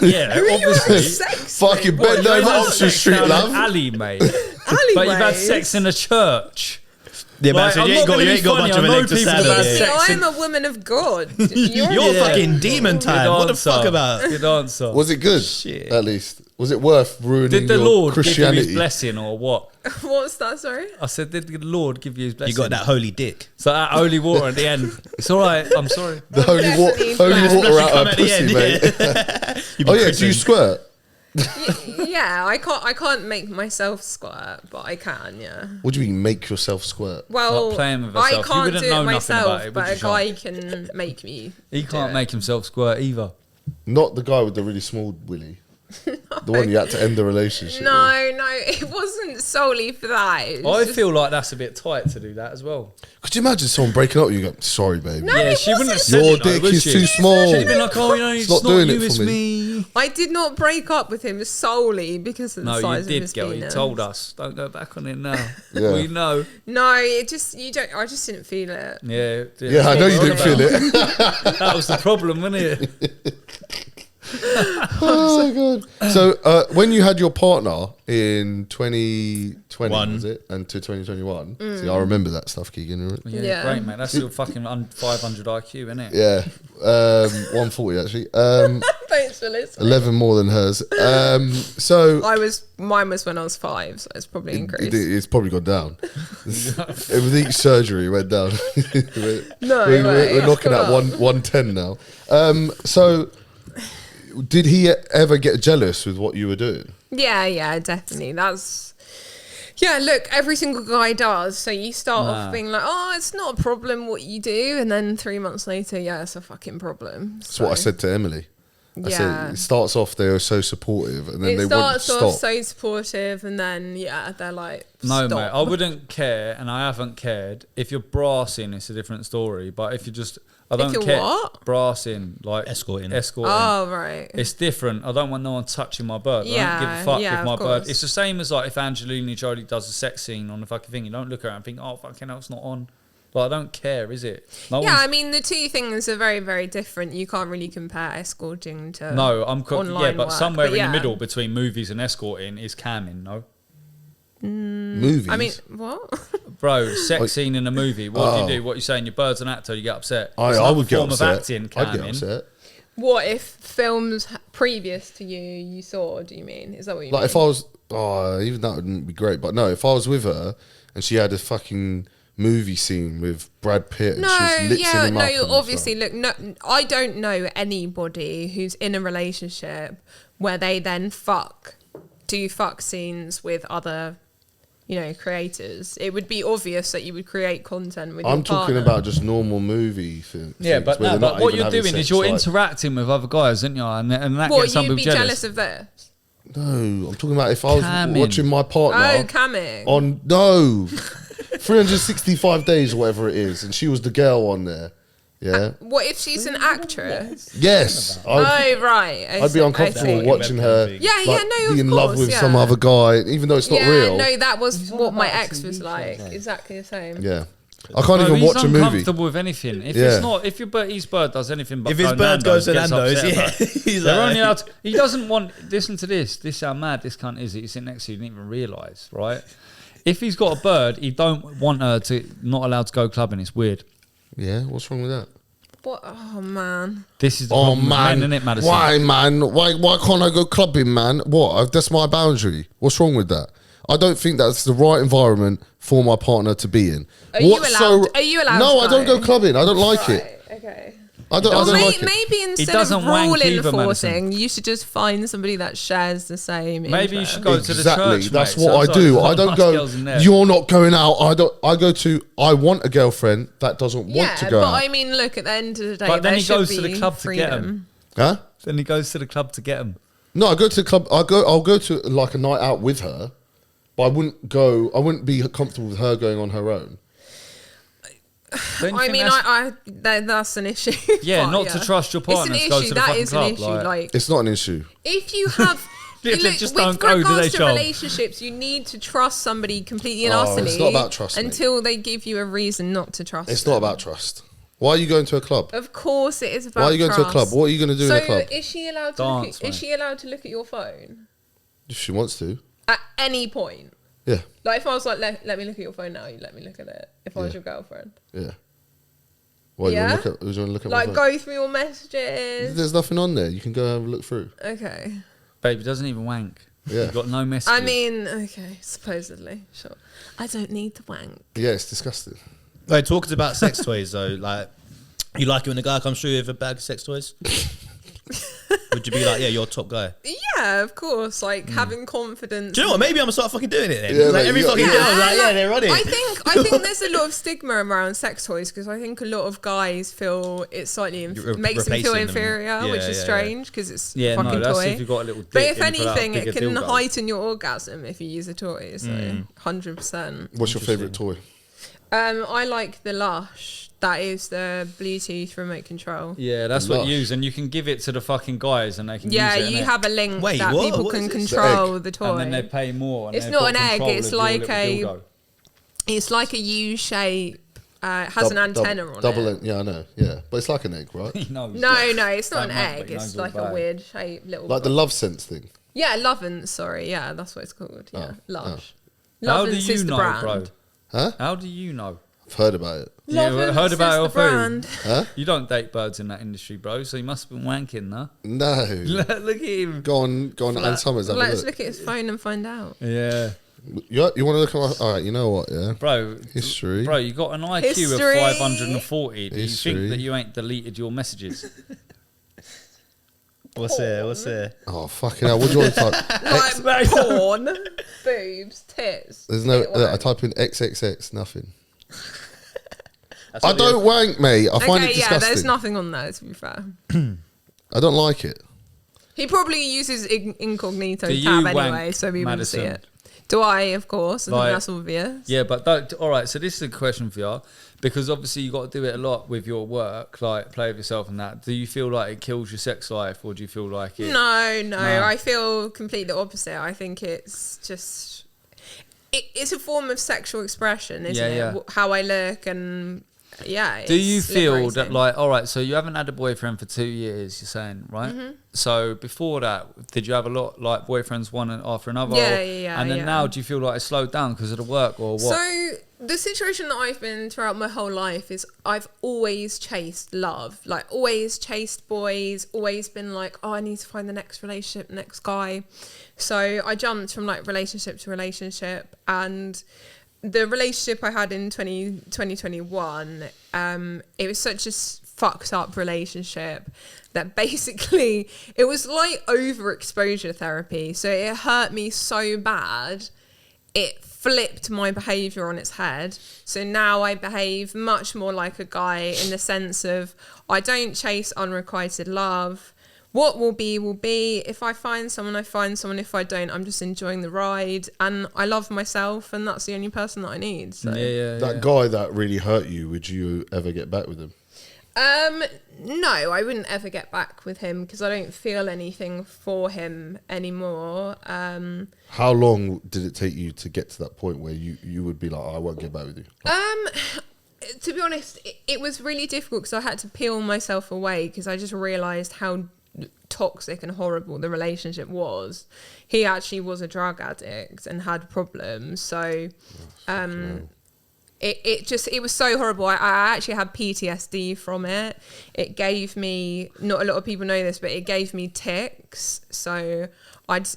Yeah, Who are you having obviously. sex Fucking with? bend You've over had Oxford sex Street, down an love. alley, mate. Alleyways. But you've had sex in a church. Yeah, man. Like, So I'm you not ain't got gonna you be ain't got funny, much of I a know leg to people stand that on have here. sex I'm a woman of God. You're You're Yeah. fucking demon time. What the fuck about? Good answer. Was it good? Shit. At least. Was it worth ruining Did the your Lord give you Christianity? his blessing or what? What's that, sorry? I said, did the Lord give you his blessing? You got that holy dick. So that holy water at the end. It's all right. I'm sorry. The holy, definitely holy blessed. water out Come her at the pussy, end, mate. You be Oh yeah, do christened. you squirt? Yeah, I can't make myself squirt, but I can, yeah. What do you mean make yourself squirt? Well, Like playing with I herself. You can't wouldn't do know it nothing myself, about it, would but you, a Sean? guy can make me. He do can't it. make himself squirt either. Not the guy with the really small willy. The one you had to end the relationship with. No, it wasn't solely for that. It I was just- feel like that's a bit tight to do that as well. Could you imagine someone breaking up with you? Go, sorry, baby. No, Yeah, it she wouldn't have wasn't. said Your it, though, dick would is she? too small. She'd have been like, oh, you know, it's not not doing you, it it's for me. I did not break up with him solely because of the No, you size of did, his girl. You penis. told us. Don't go back on it now. Yeah. We know. No, it just you don't. I just didn't feel it. Yeah. Yeah, I know you didn't feel it. That was the problem, wasn't it? Oh my god! So when you had your partner in 2020, was it, and to 2021? See, I remember that stuff, Keegan. Yeah. Great, mate. That's your fucking 500 IQ, isn't it? Yeah, 140 actually. Thanks for listening. 11 more than hers. So Mine was when I was 5, so it's probably increased. it's probably gone down. With each surgery, it went down. We're knocking at 110 now. So, did he ever get jealous with what you were doing? Yeah, definitely. Look, every single guy does. So you start off being like, oh, it's not a problem what you do. And then 3 months later, yeah, it's a fucking problem. That's what I said to Emily. I said, it starts off, they're so supportive, and then they wouldn't stop. It starts off so supportive, and then, they're like, No, stop. mate, I wouldn't care, and I haven't cared. If you're brassing, it's a different story. But if you're just, I don't you're care. what? Brassing, like Escorting. Oh, right. It's different. I don't want no one touching my bird. I Yeah, don't give a fuck yeah, if my of bird. course. It's the same as like if Angelina Jolie does a sex scene on the fucking thing. You don't look at her and think, oh fucking hell, it's not on. Like, I don't care, is it? No Yeah, one's- I mean, the two things are very, very different. You can't really compare escorting to No, online but work, somewhere in yeah. the middle between movies and escorting is camming. No, Movies. I mean, what? bro, sex scene in a movie. What do you do? What you saying? Your bird's an actor. You get upset. It's I not would a get form upset. of acting. I'd get Camming. upset. What if films previous to you saw, do you mean? Is that what you Like mean? if I was, even that wouldn't be great. But no, if I was with her and she had a fucking movie scene with Brad Pitt and she was lipsing him up and obviously, stuff. look, no, I don't know anybody who's in a relationship where they then do fuck scenes with other, creators. It would be obvious that you would create content with I'm your talking partner. about just normal movie things. Yeah, but where no, they're but not what even you're having doing sex, is you're like- interacting with other guys, aren't you? And that What, gets some you'd people be jealous. jealous of this? No, I'm talking about if I was Camming. watching my partner Oh, camming. on 365 days or whatever it is, and she was the girl on there. Yeah. What if she's an actress? Yes. Oh, right. I'd be uncomfortable watching her Yeah, no, be of in love course, with yeah. some other guy, even though it's not real. No, that was what my ex was like. Exactly the same. Yeah. I can't Bro, even he's watch a movie. uncomfortable with anything. If Yeah. it's not, if his bird does anything but If his go bird goes to gets Nando's, upset yeah. about it. He's They're like- only allowed to, he doesn't want, listen to this is how mad this cunt is that you sit next to, you didn't even realise, right? If he's got a bird, he don't want her to, not allowed to go clubbing, it's weird. Yeah, what's wrong with that? What? Oh, man. This is the Oh problem with man, men, isn't it, Maddison? why man? Why can't I go clubbing, man? What? That's my boundary. What's wrong with that? I don't think that's the right environment for my partner to be in. Are you allowed No, to I don't go? go clubbing. I don't like it. Right, okay. I don't like it. Maybe instead of doesn't wank rule either, enforcing, you should just find somebody that shares the same. Maybe you interest. should go to the Exactly. church, That's mate. what I Sounds do. like I don't nice go. girls in there. You're not going out. I want a girlfriend that doesn't want to go but out. I mean, look, at the end of the day, But then there he goes should to the be club to get freedom. him. Huh? Then he goes to the club to get him. No, I go to the club. I'll go to like a night out with her, but I wouldn't be comfortable with her going on her own. Don't you I think mean, that's- that's an issue. Yeah, but not to trust your partner It's to an go issue. to the That fucking is an club, issue. like- Like, It's not an issue. if you have. They Look, just with don't go, do regards they, to Charles? relationships, you need to trust somebody completely and Oh, utterly. it's not about trust, mate. until they give you a reason not to trust. It's them. not about trust. Why are you going to a club? Of course, it is about. Why are you going to a club? trust. What are you going to do so in a club? is she allowed to Dance, look at, mate. is she allowed to look at your phone If she wants to. at any point? Yeah. Like if I was like, let me look at your phone now, you let me look at it. If I was Yeah. your girlfriend, Yeah. Why Yeah? you want to look at my like phone? go through your messages. There's nothing on there. You can go have a look through. Okay. Baby doesn't even wank. Yeah. You've got no messages. I mean, okay, supposedly, sure. I don't need to wank. Yeah, it's disgusting. Right, talking about sex toys though, like you like it when a guy comes through with a bag of sex toys? Would you be like, yeah, you're a top guy? Yeah, of course. Like having confidence. Do you know what? Maybe I'm gonna start fucking doing it then. Yeah, Like like, every you fucking got- girl, was like, yeah, they're on it. I think there's a lot of stigma around sex toys because I think a lot of guys feel it slightly You're makes them feel replacing them. inferior, Yeah, which is yeah, strange because it's Yeah, a fucking no, that's toy. if you've got a little dick. But if and you pull out a anything, it bigger can dildo. heighten your orgasm if you use a toy. So 100%. What's your favourite toy? I like the Lush. That is the Bluetooth remote control. Yeah, that's what Lush. you use, and you can give it to the fucking guys, and they can Yeah, use it. you innit? have a link Wait, that what? people What can is this? control the toy. and then they pay more. And It's they've not got an egg, control it's of your like little a- dildo. It's like a U shape. It has an antenna on double it. Yeah, I know. Yeah, but it's like an egg, right? He knows No, that. no, it's not Don't an mind, but egg. he It's knows all like a about it. weird shape, little. Like the love sense thing. Yeah, Lovins. Sorry, yeah, that's what it's called. Yeah, Oh, Lush. How do Lovins you is the know, brand. bro? Huh? How do you know? I've heard about it. Yeah, Lovins heard about is it the off who? brand. Huh? You don't date birds in that industry, bro. So you must have been wanking, no? No. Look at him. Go on, Ann Summers. Have a Let's look. look at his phone and find out. Yeah, You want to look at my... All right, you know what, yeah? bro. History. Bro, you got an IQ History. of 540. Do you History. think that you ain't deleted your messages? What's there? Oh, fucking hell. What do you want to type? Like porn, boobs, tits. There's no... Bit wank. I type in XXX, nothing. That's I what don't wank, mate. I find it Okay, yeah, disgusting. there's nothing on there, to be fair. I don't like it. He probably uses incognito Do you tab wank, anyway, so we wouldn't see Maddison? it. Do I? Of course. I Like- think that's obvious. Yeah, but don't, all right. So this is a question for you, because obviously you got to do it a lot with your work, like play with yourself and that. Do you feel like it kills your sex life, or do you feel like it? No. I feel completely opposite. I think it's just... It's a form of sexual expression, isn't Yeah, it? yeah. How I look and... Yeah. Do you it's feel that, liberating. like, all right, so you haven't had a boyfriend for 2 years, you're saying, right? Mm-hmm. So before that, did you have a lot, like, boyfriends one after another? Yeah, yeah, And then yeah. now, do you feel like it's slowed down because of the work, or what? So the situation that I've been throughout my whole life is I've always chased love, like always chased boys, always been like, oh, I need to find the next relationship, next guy. So I jumped from like relationship to relationship, and the relationship I had in 2021, it was such a fucked up relationship that basically it was like overexposure therapy. So it hurt me so bad, it flipped my behavior on its head. So now I behave much more like a guy in the sense of I don't chase unrequited love. What will be, will be. If I find someone, I find someone. If I don't, I'm just enjoying the ride. And I love myself, and that's the only person that I need. So. That guy that really hurt you, would you ever get back with him? No, I wouldn't ever get back with him because I don't feel anything for him anymore. How long did it take you to get to that point where you would be like, oh, I won't get back with you? To be honest, it was really difficult because I had to peel myself away because I just realised how toxic and horrible the relationship was. He actually was a drug addict and had problems. So it was so horrible. I actually had PTSD from it. It gave me, not a lot of people know this, but it gave me tics. So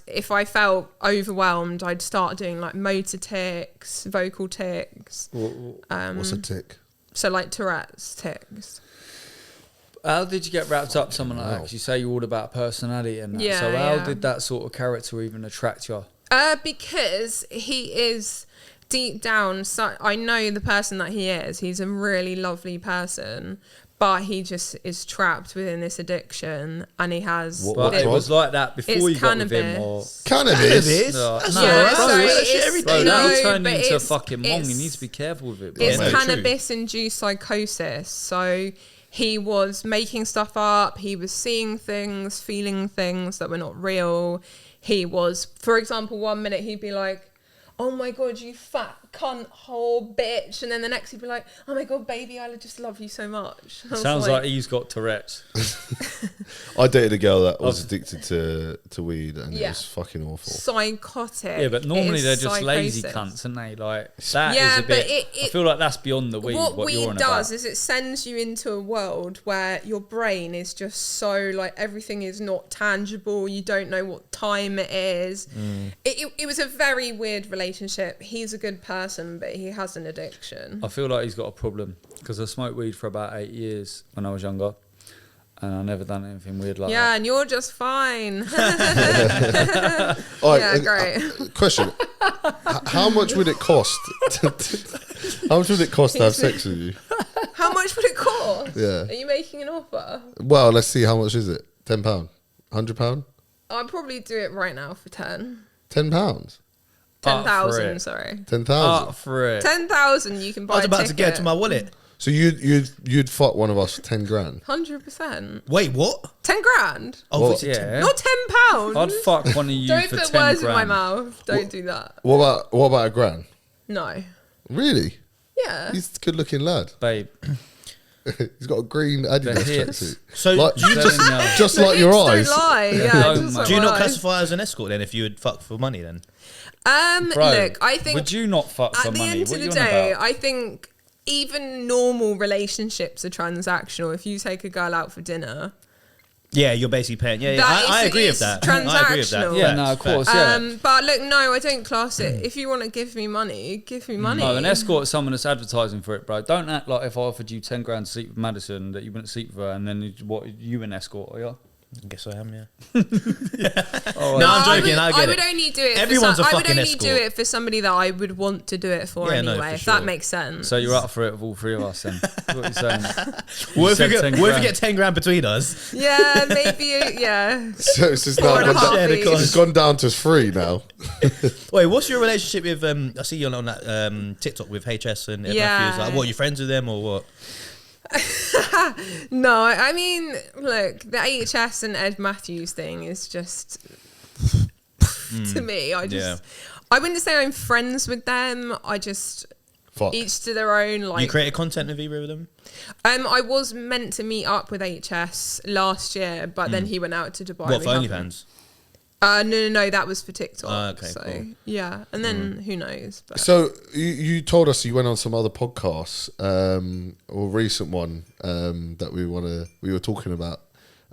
if I felt overwhelmed, I'd start doing like motor tics, vocal tics. What's a tick? So like Tourette's tics. How did you get wrapped up something like that? 'Cause you say you're all about personality and that. Yeah, So how yeah. did that sort of character even attract you? Because he is deep down, so I know the person that he is. He's a really lovely person, but he just is trapped within this addiction, and he has. But this- it was like that before it's you got with him, or cannabis. Cannabis? no, That's no, Yeah, bro, so it's- it's- bro, no, that turned but into it's- fucking mong. You it's- need to be careful with it, bro. It's Yeah, true. cannabis-induced psychosis. So he was making stuff up. He was seeing things, feeling things that were not real. He was, for example, 1 minute he'd be like, oh my God, you fat cunt whore bitch. And then the next he'd be like, oh my God, baby, I just love you so much. I was Sounds like he's got Tourette's. I dated a girl that was addicted to weed, and it Yeah. was fucking awful. psychotic. Yeah, but normally It they're is just lazy psychosis. cunts, aren't they? Like that Yeah, is a but bit. I it- feel like that's beyond the weed. What What you're weed on does about. is it sends you into a world where your brain is just so like everything is not tangible. You don't know what time it is. It was a very weird relationship. He's a good person, but he has an addiction. I feel like he's got a problem because I smoked weed for about 8 years when I was younger. and I never done anything weird like Yeah, that. and you're just fine. All right, Yeah, great. Question: How much would it cost? How much would it cost to have sex with you? How much would it cost? Yeah. Are you making an offer? Well, let's see. How much is it? £10, £100, I'd probably do it right now for 10. £10, Up for 10,000, it. £10,000. For it. 10,000 you can buy I was about a to get to my wallet. So you'd fuck one of us for 10 grand. 100%. Wait, what? 10 grand? Oh, What? was it Yeah. Not 10 pounds. I'd fuck one of you Don't for put 10 words grand. in my mouth. Don't do that. What about a grand? No. Really? Yeah. He's a good-looking lad. Babe, He's got a green Adidas The hits. tracksuit. So Like, you telling you. just The like your hips eyes. Don't lie. Yeah. No, just mate. like do you my not eyes. classify as an escort then if you would fuck for money then? bro, Look, I think would you not fuck for at the money? end What of are the you on day, about? I think even normal relationships are transactional. If you take a girl out for dinner, Yeah, you're basically paying. Yeah, That I is- agree with it's that. I agree with that. transactional. Yeah, no, of course, yeah. but look, no, I don't class it. If you want to give me money, give me money. No, an escort is someone that's advertising for it, bro. Don't act like if I offered you 10 grand to sleep with Maddison that you wouldn't sleep with her, and then you an escort, are you? I guess I am, yeah. Oh, No, I'm joking, I get would it. only do it. Everyone's a I would fucking only do escort. it for somebody that I would want to do it for Yeah, no, anyway. for If sure. that makes sense. So you're up for it with all three of us then? That's what you're saying? What if, said 10 what if we grand. get 10 grand between us? Yeah, maybe. Yeah. So it's just Four now and a gone half down, each. it's gone down to 3 now. Wait, what's your relationship with? I see you on that TikTok with HS and Ed Yeah. Matthews. Like, what, you friends with them or what? No, I mean, look, the HS and Ed Matthews thing is just to me. I wouldn't say I'm friends with them. I just Fuck. each to their own. Like, You created content with either of them? I was meant to meet up with HS last year, but then he went out to Dubai. What, for We haven't. OnlyFans? No, that was for TikTok. Oh, okay, so cool. yeah, and then who knows? But So you told us you went on some other podcasts, or recent one that we were talking about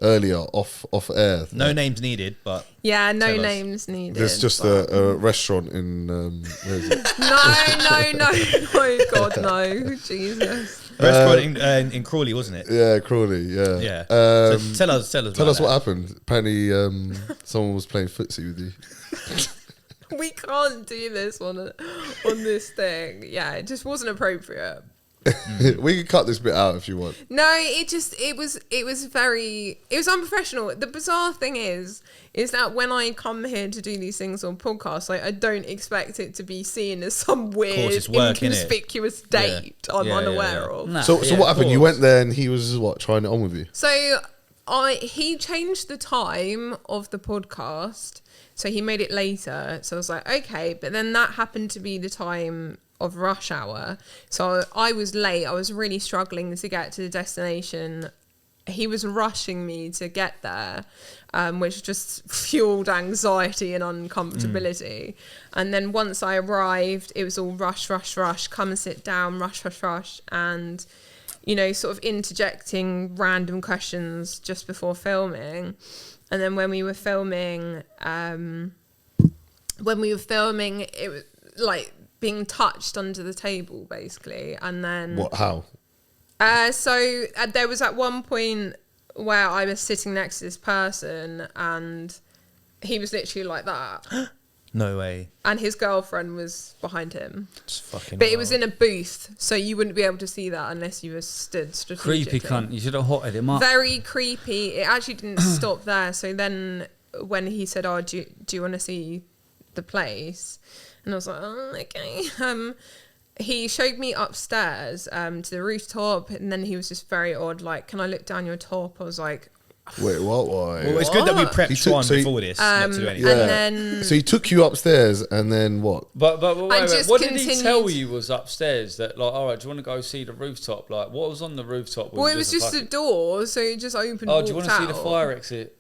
earlier off air. No names needed, but yeah, no Tell us. names needed. There's just but- a restaurant in where is it? no, God, no, Jesus. restaurant in Crawley, wasn't it? Yeah, Crawley. Yeah. Yeah. Um, So tell us. tell about us what that. happened. Apparently, someone was playing footsie with you. We can't do this on this thing. Yeah, it just wasn't appropriate. We can cut this bit out if you want. No, it was unprofessional. The bizarre thing is that when I come here to do these things on podcasts, like I don't expect it to be seen as some weird, it's work, innit? inconspicuous date I'm Yeah, unaware yeah. of. Nah, So yeah, what of happened? You course. went there and he was what, trying it on with you? So he changed the time of the podcast, so he made it later. So I was like, okay, but then that happened to be the time of rush hour, so I was late. I was really struggling to get to the destination. He was rushing me to get there, which just fueled anxiety and uncomfortability. And then once I arrived, it was all rush, come and sit down, rush, and sort of interjecting random questions just before filming. And then when we were filming, it was like being touched under the table, basically. And then What? How? so there was at one point where I was sitting next to this person, and he was literally like that, No way. and his girlfriend was behind him. It's fucking. But it was in a booth, so you wouldn't be able to see that unless you were stood strategically. Creepy cunt. You should have hotted him up. Very creepy. It actually didn't stop there. So then when he said, "Oh, do you want to see the place?" And I was like, "Oh, okay." He showed me upstairs to the rooftop, and then he was just very odd. Like, "Can I look down your top?" I was like, Wait, what? Why? Well, it's good that we What? He prepped took- one so he- before this. Not to do anything. Yeah. and then So he took you upstairs and then what? But wait, just what did he continued- tell you was upstairs? That like, all right, do you want to go see the rooftop? Like, what was on the rooftop? well, it was just a door, so it just opened. Oh, do you want want to see the fire exit?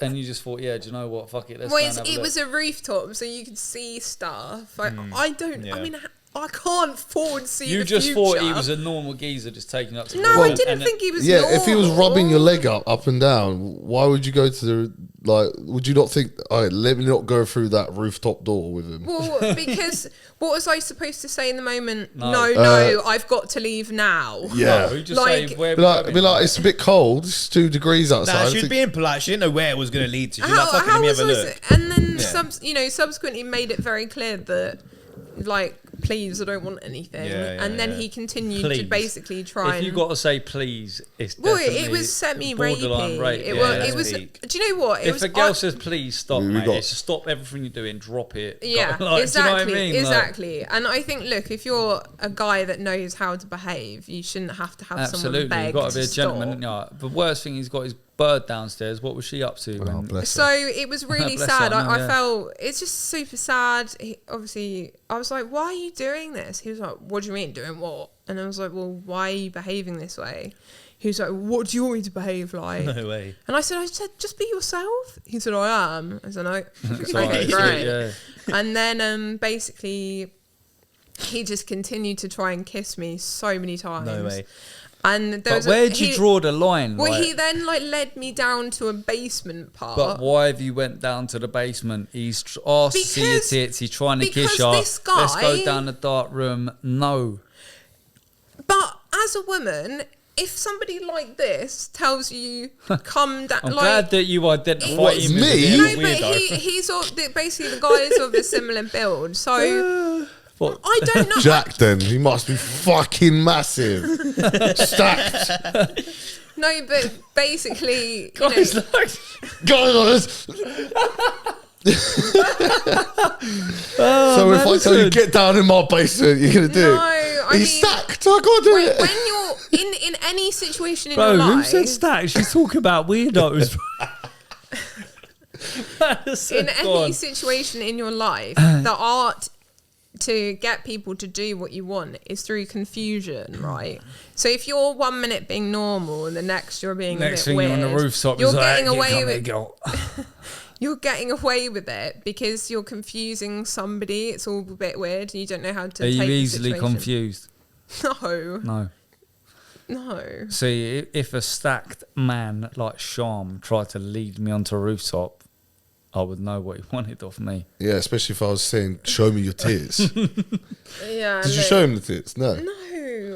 And you just thought, yeah, do you know what? Fuck it, let's go and have a it look. was a rooftop, so you could see stuff. I don't. Yeah. I mean, I can't forward see. You the just future. thought he was a normal geezer just taking up. To the No, roof I and- didn't and think he was. Yeah, if he was normal. rubbing your leg up and down, why would you go to Like, would you not think, all right, let me not go through that rooftop door with him? Well, because what was I supposed to say in the moment? No. No, I've got to leave now. Yeah. No, just Like- say where Be like, it's a bit cold. It's 2 degrees outside. Nah, I she was think- being polite. She didn't know where it was going to lead to. She was like, fuck it, let me have a look. And then, Yeah. subsequently made it very clear that, like, please, I don't want anything. Yeah, and then yeah. he continued Please. to basically try If you got to say please, it's Well, definitely it was borderline semi-rapey. rape. It Yeah. was. peak. Do you know what? It If was. a girl says please stop, We mate, got- it's to stop everything you're doing, drop it. Yeah, Like, exactly, do you know what I mean? Like, exactly. And I think, look, if you're a guy that knows how to behave, you shouldn't have to have someone absolutely, beg you've got to be a stop. gentleman, haven't you? The worst thing, he's got his bird downstairs. What was she up to? Oh, when, bless So her. it was really Bless sad. her, I know, I yeah. felt it's just super sad. Obviously, I was like, "Why are you doing this?" He was like, "What do you mean doing what?" And I was like, "Well, why are you behaving this way?" He was like, "What do you want me to behave like?" No way. And I said, "Just be yourself." He said, "I am." I said, "No." It's Okay, alright, great. yeah. And then basically, he just continued to try and kiss me so many times. No way. And there But was where'd you draw the line? Well, like- he then led me down to a basement part. But why have you went down to the basement? He's asked to see your Because- tits. He's trying to kiss because you. this guy- Let's go down the dark room. No. But as a woman, if somebody like this tells you, come down, I'm like, glad that you identify What, him me? as a bit no, of a but weirdo. he's basically the guy is of a similar build. So What? I don't know. Jack, then he must be fucking massive, stacked. No, but basically, you Guys, know, like, Guys, so if I tell you get down in my basement, you're gonna do No, it. I He's mean, stacked. I gotta do it. when you're in any situation in bro, your who life, said stack? She's talking about weirdos. in any situation in your life, the art to get people to do what you want is through confusion, right? So if you're 1 minute being normal and the next you're being Next a bit thing weird, you're on the rooftop, you're it's like, getting "Here, away come here, with girl." you're getting away with it because you're confusing somebody. It's all a bit weird and you don't know how to Are take you the easily situation. confused? No, No. See, if a stacked man like Sham tried to lead me onto a rooftop, I would know what he wanted off me. Yeah, especially if I was saying, "Show me your tits." Did Yeah. you show him the tits? No. No,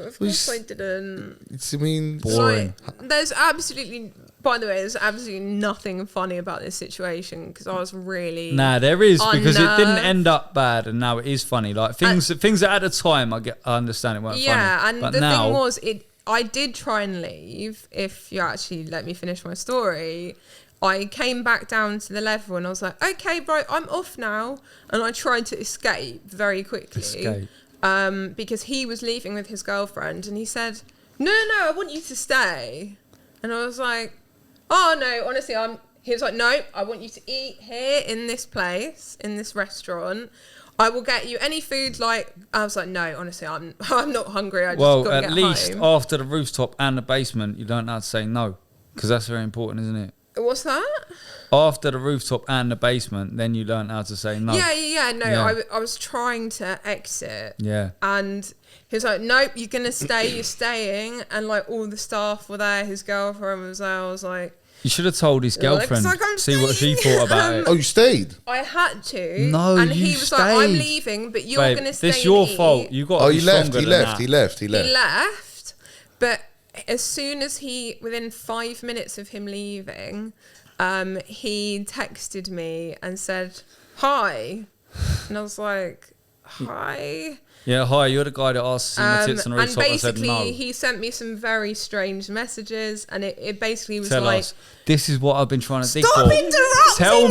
of Well, course I didn't. It's, I mean, Boring. Like, there's absolutely, by the way, there's absolutely nothing funny about this situation because I was really Nah, there is, because it didn't unnerved. end up bad, and now it is funny. Like things that at the time I understand it weren't Yeah, funny. and But the now, thing was, I did try and leave. If you actually let me finish my story, I came back down to the level and I was like, okay, bro, I'm off now. And I tried to escape very quickly. Escape. Because he was leaving with his girlfriend and he said, no, I want you to stay. And I was like, oh, no, honestly, he was like, no, I want you to eat here in this place, in this restaurant. I will get you any food. Like, I was like, no, honestly, I'm not hungry. I just well, got to at get least home. after the rooftop and the basement, you don't know how to say no, because that's very important, isn't it? What's that? After the rooftop and the basement, then you learn how to say no. Yeah. No, Yeah. I was trying to exit. Yeah. And he was like, nope, you're going to stay. You're staying. And like all the staff were there. His girlfriend was there. I was like, You should have told his girlfriend. like I'm See what she staying. thought about it. oh, you stayed. I had to. No, and you he was like, I'm stayed. leaving, but you're Babe, going to stay. this your and eat. fault. You got. Oh, to he be left. stronger He than left. that. He left. He He left. left. But as soon as within 5 minutes of him leaving, he texted me and said, hi. And I was like, hi. Yeah, hi. You're the guy that asked to see my tits on the And rooftop. I said basically, no. he sent me some very strange messages, and it basically was Tell like, us. This is what I've been trying to dig "Stop for. interrupting Tell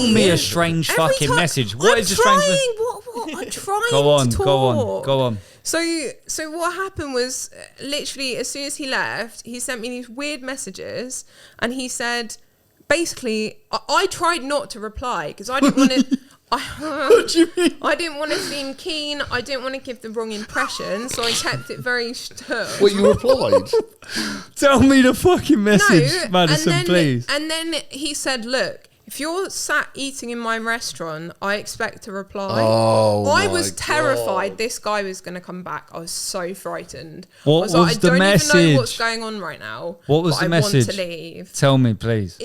me a strange Every fucking time- message. What I'm is a strange trying, message? What? I'm trying Go on, to talk. go on. So what happened was, literally, as soon as he left, he sent me these weird messages, and he said, basically, I tried not to reply because I didn't want to. What do you mean? I didn't want to seem keen. I didn't want to give the wrong impression, so I kept it very stern. What, you replied? Tell me the fucking message, No, Maddison, and then, please. And then he said, look, if you're sat eating in my restaurant, I expect a reply. Oh, I my was terrified God. this guy was going to come back. I was so frightened. What I was like, was I the don't even know what's message? going on right now. What was but the I message? want to leave. Tell me, please.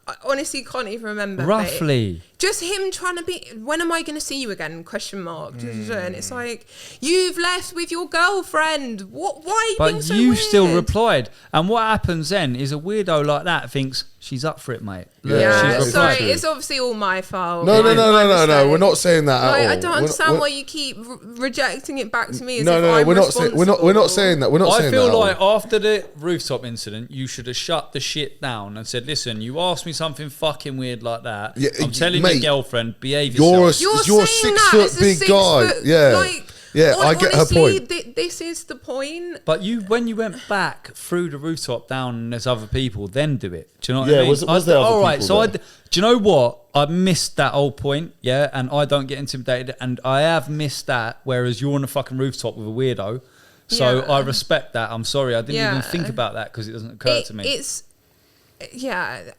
I honestly can't even remember. Roughly. Just him trying to be, when am I going to see you again? Question mark. And it's like, you've left with your girlfriend. Why are you being But so you weird? still replied. And what happens then is a weirdo like that thinks she's up for it, mate. Look, Yeah, she's sorry, replied. it's obviously all my fault. No. My mistake. We're not saying that Like, at all. I don't understand why you keep rejecting it back to me. As No, if no, I'm we're not saying that. We're not I saying feel that. like after the rooftop incident, you should have shut the shit down and said, "Listen, you asked me something fucking weird like that. Yeah, I'm telling mate, your girlfriend, behave You're yourself." a saying 6 that foot as a big 6 guy. foot, Yeah. like, Yeah, I get her honestly, point. This is the point. But when you went back through the rooftop down and there's other people, then do it. Do you know what Yeah, I mean? was there other all right, people so there? do you know what? I missed that whole point, yeah, and I don't get intimidated, and I have missed that, whereas you're on the fucking rooftop with a weirdo. So Yeah. I respect that. I'm sorry, I didn't even Yeah. think about that because it doesn't occur to me.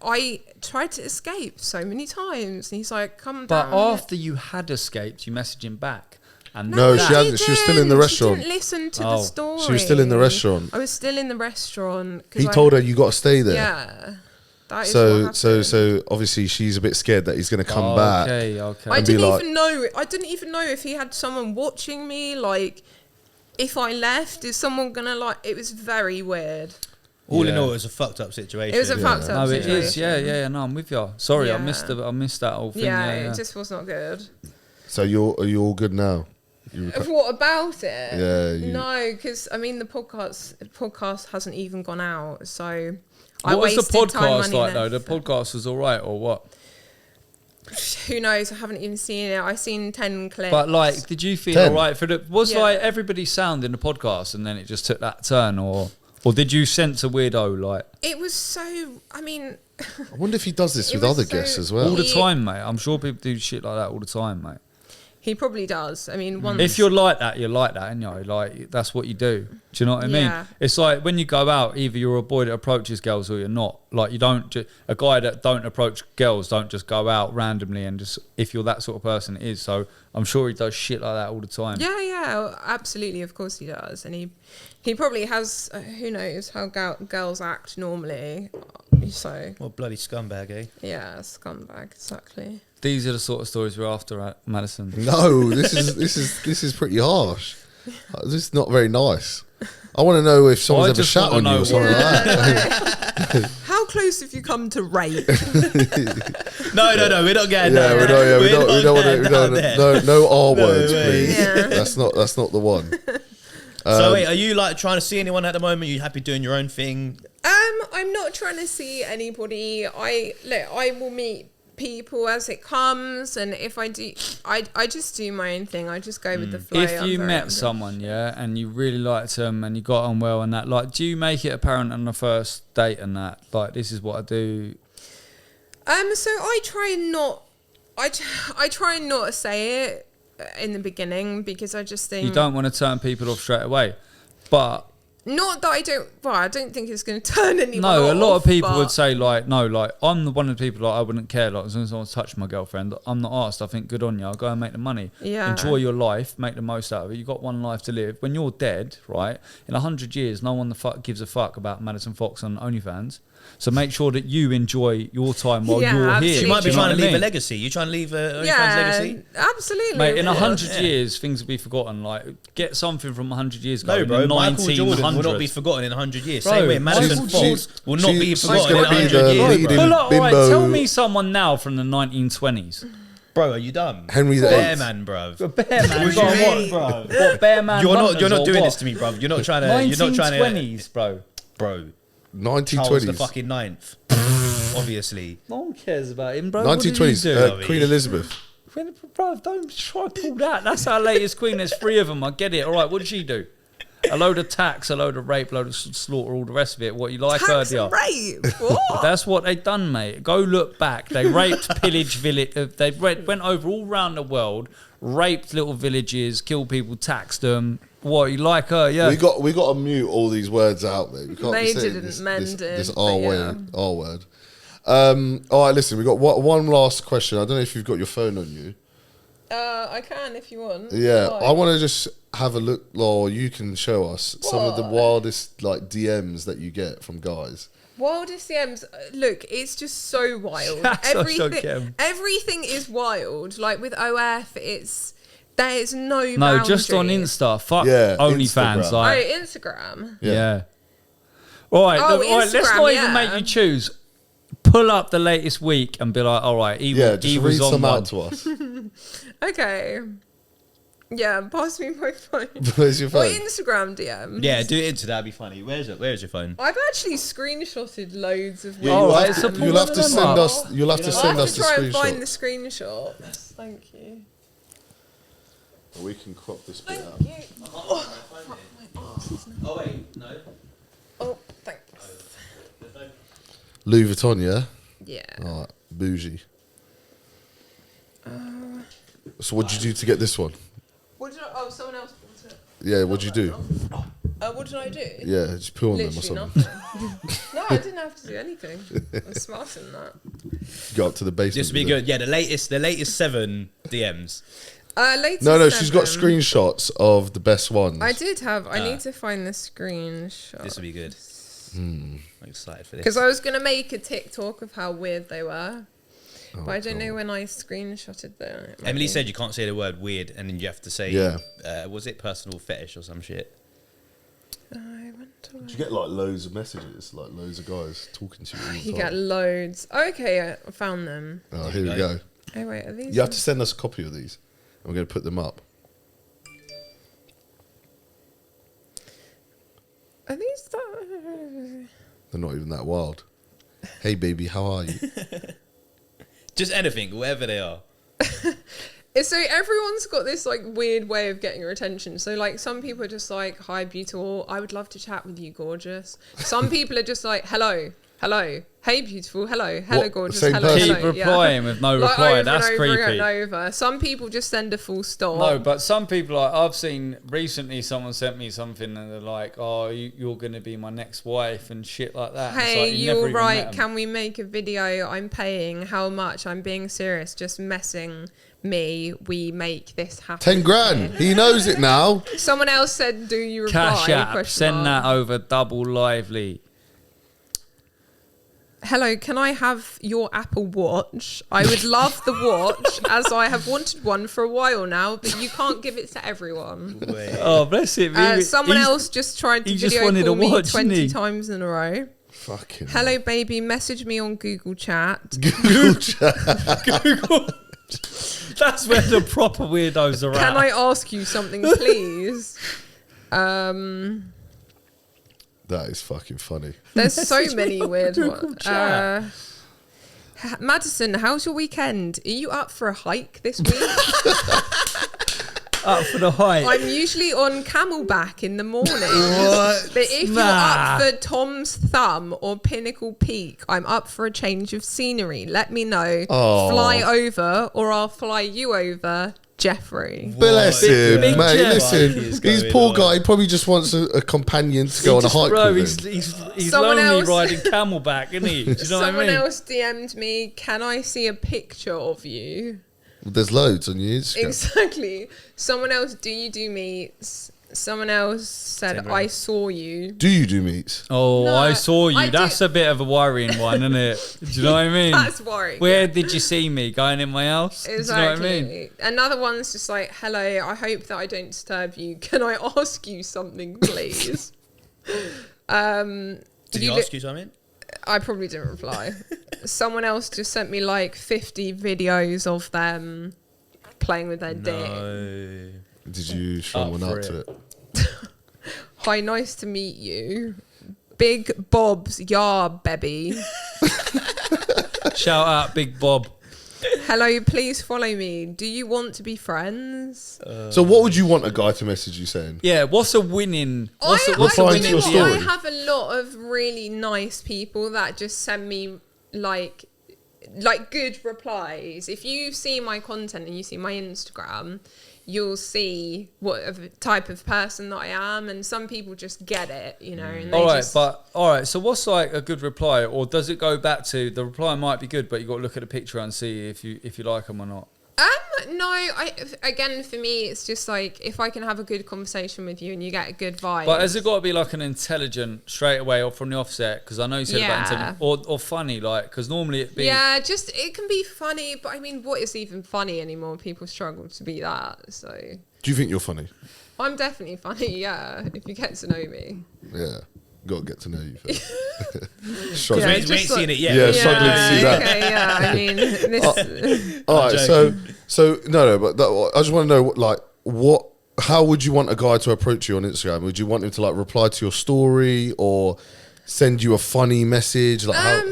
I tried to escape so many times, and he's like, "Come But down." after you had escaped, you messaged him back. And No, that- she hadn't. She was still in the restaurant. She didn't listen to Oh. the story. She was still in the restaurant. I was still in the restaurant. 'cause He told her you got to stay there. Yeah. That is So what happened. so obviously she's a bit scared that he's going to come back. Okay. I and be didn't like- even know. I didn't even know if he had someone watching me. Like, if I left, is someone gonna like? It was very weird. All in Yeah. all, it was a fucked up situation. It was a fucked up No, it situation. is. Yeah. No, I'm with you. Sorry, I Yeah. missed that whole thing. Yeah, Yeah. it just was not good. So are you all good now? What about it? Yeah, No, because I mean the podcast hasn't even gone out, so What was the wasted time, podcast money, like and though? The effort. podcast was all right, or what? Who knows? I haven't even seen it. I've seen 10 clips. But like, did you feel 10. all right for the? Was Yeah. like everybody's sound in the podcast, and then it just took that turn, or did you sense a weirdo like it was so. I mean, I wonder if he does this It with was other so- guests as all well. the He- time, mate? I'm sure people do shit like that all the time, mate. he probably does. I mean, once If you're like that, you're like that, and you know, like that's what you do. Do you know what I mean? Yeah. It's like when you go out, either you're a boy that approaches girls or you're not. Like you don't. A guy that don't approach girls don't just go out randomly and just. If you're that sort of person, it is. So I'm sure he does shit like that all the time. Yeah, absolutely. Of course he does, and he probably has. Who knows how girls act normally? So What bloody scumbag, eh? yeah, scumbag exactly. These are the sort of stories we're after at Maddison. No, this is pretty harsh. This is not very nice. I want to know if someone's ever just shat wanna on you know or something like that. How close have you come to rape? No, we're not getting Yeah, down we there. don't want to. No R words, way. please. Yeah. That's not the one. So wait, are you like trying to see anyone at the moment? Are you happy doing your own thing? I'm not trying to see anybody. I will meet people as it comes, and if I do, I just do my own thing. I just go with the flow. If I'm you very met open. someone, yeah, and you really liked them and you got on well and that, like, do you make it apparent on the first date and that, like, this is what I do? So I try not. I try not to say it in the beginning because I just think You don't want to turn people off straight away, but not that I don't. Well, I don't think it's going to turn anyone no, off. a lot of people but- would say like, no, like I'm the one of the people like I wouldn't care like as long as someone's touched my girlfriend. I'm not asked. I think good on you. I'll go and make the money. Yeah. Enjoy your life. Make the most out of it. You got one life to live. When you're dead, right? In 100 years, no one the fuck gives a fuck about Maddison Fox on OnlyFans. So make sure that you enjoy your time while Yeah, you're absolutely. here. You might Do be know trying what to I leave mean? a legacy. You trying to leave a OnlyFans Yeah, legacy? absolutely. Mate, in of course. 100 years, things will be forgotten. Like, get something from 100 years ago. No, in bro. the Michael Jordan will 1900s. not be forgotten in 100 years. Bro, Same way, Maddison Michael Fox will not be she's forgotten in gonna be 100 the years, leading- bro. Well, all right, Bimbo. tell me someone now from the 1920s. Bro, are you dumb? Henry the Bear Eighth. man, bro. Bear man, What do you mean? what, what bear man? You're hunters not or doing what? this to me, bro. You're not trying to. You're not trying to. 1920s, bro. Bro, Charles the 1920s. fucking 9th. Obviously. No one cares about him, bro. What did he 1920s. do? Queen Elizabeth. Bro, don't try to pull that. That's our latest queen. There's 3 of them. I get it. All right, what did she do? A load of tax, a load of rape, a load of slaughter, all the rest of it. What you like her, Tax dear? and rape. What? That's what they done, mate. Go look back. They raped, pillaged village. They went over all around the world, raped little villages, killed people, taxed them. What you like her? Yeah. We got to mute all these words out, mate. We can't They be saying didn't mend it, this but R yeah. word. All right, listen. We got one last question. I don't know if you've got your phone on you. I can if you want. Yeah, Why? I want to just have a look, or you can show us some of the What? wildest like DMs that you get from guys. Wildest DMs. Look, it's just so wild. That's such a gem. Everything is wild. Like with OF, there's no No, boundary. just on Insta. Fuck Yeah, OnlyFans. Instagram. Like, Oh, Instagram. yeah. All right, Oh, let's Instagram, not even yeah. make you choose. Pull up the latest week and be like, all right, he just was read on some one. out to us. Okay. Yeah, pass me my phone. Where's your Or phone? Instagram DM. Yeah, do it into that'd be funny. Where's your phone? I've actually screenshotted loads of. Yeah, All you'll right, have so to, pull you'll have one to of them send up. us. You'll have to I'll send have us to the try and find the screenshot. screenshots. Thank you. We can crop this bit out. Thank you. Oh wait, no. Oh, thanks. Louis Vuitton, yeah. Yeah. All right, bougie. So what'd you do to get this one? What did I? Oh, someone else bought it. Yeah, what'd you do? What did I do? Yeah, just put on them or Literally something. nothing. No, I didn't have to do anything. I'm smarter than that. Go up to the basement. This would be with it. good. Yeah, the latest 7 DMs. Latest No, she's got 7. screenshots of the best ones. I did have. I need to find the screenshot. This would be good. Hmm. I'm excited for this. Because I was going to make a TikTok of how weird they were. Oh, But I don't God. know when I screenshotted them. It might Emily be- said you can't say the word weird, and then you have to say, Yeah. was it personal fetish or some shit? I went away. Do you get like loads of messages, like loads of guys talking to you all the You time? get loads. Okay, I found them. Oh, here we go. Oh, wait, are these? You have to send us a copy of these. I'm going to put them up. Are these? They're not even that wild. Hey, baby, how are you? Just anything, whatever they are. So everyone's got this like weird way of getting your attention. So like some people are just like, "Hi, beautiful. I would love to chat with you, gorgeous." Some people are just like, "Hello, hello, hey, beautiful, hello, hello, What? gorgeous, Same hello, person? Keep hello." replying with no Like, reply. over That's and over creepy. and over. Some people just send a full stop. No, but some people, like I've seen recently, someone sent me something and they're like, "Oh, you're going to be my next wife" and shit like that. It's Hey, like, you never all even right? met 'em. Can we make a video? I'm paying. How much? I'm being serious. Just messing me. We make this happen. 10 grand. He knows it now. Someone else said, "Do you reply?" Cash app, Question send mark. that over double lively. Hello, can I have your Apple Watch? I would love the watch as I have wanted one for a while now, but you can't give it to everyone. Wait. Oh, bless him. Someone else just tried to he just video wanted call a me watch, 20 didn't he? times in a row. Fucking Hello, baby. Message me on Google Chat. Google chat. That's where the proper weirdos are Can at. I ask you something, please? That is fucking funny. There's so many weird Google ones. Chat. Madison, how's your weekend? Are you up for a hike this week? Up for the hike. I'm usually on Camelback in the morning. What? But if you're Nah. up for Tom's Thumb or Pinnacle Peak, I'm up for a change of scenery. Let me know. Oh. Fly over or I'll fly you over, Jeffrey. Bless What him, big mate. Jeff. Listen, Fuck is he's going poor on? guy. He probably just wants a companion to go on a hike Bro, with him. he's Someone lonely else- riding camelback, isn't he? Do you know Someone what I mean? else DM'd me, can I see a picture of you? There's loads on your Instagram. Exactly. Someone else, do you do meets? Someone else said, Same I saw you. Do you do meets? Oh, No, I saw you. I That's do- a bit of a worrying one, isn't it? Do you know what I mean? That's worrying. Where did you see me? Going in my house? Exactly. Do you know what I mean? Another one's just like, hello, I hope that I don't disturb you. Can I ask you something, please? Did he ask you something? I probably didn't reply. Someone else just sent me like 50 videos of them playing with their dick. No. Did you show Up one for up to it. it? Hi, nice to meet you. Big Bob's Yar, baby. Shout out Big Bob. Hello, please follow me. Do you want to be friends? So what would you want a guy to message you saying? Yeah, what's a winning? What's a replying to you know your what? story? I have a lot of really nice people that just send me like good replies. If you see my content and you see my Instagram, you'll see what type of person that I am, and some people just get it, you know. And they All right, just, but all right. So what's like a good reply, or does it go back to the reply might be good, but you got to look at the picture and see if you like them or not? No, again, for me, it's just like if I can have a good conversation with you and you get a good vibe. But has it got to be like an intelligent straight away or from the offset? Because I know you said about intelligent or funny, like, because normally it be. Yeah, just it can be funny, but I mean, what is even funny anymore? People struggle to be that. So. Do you think you're funny? I'm definitely funny. Yeah, if you get to know me. Yeah. Got to get to know you first. Yeah, we ain't seen it yet. Yeah, struggling to see that. Okay, yeah, I mean, this. All right, so no, but I just want to know, like, how would you want a guy to approach you on Instagram? Would you want him to like reply to your story or send you a funny message? Like,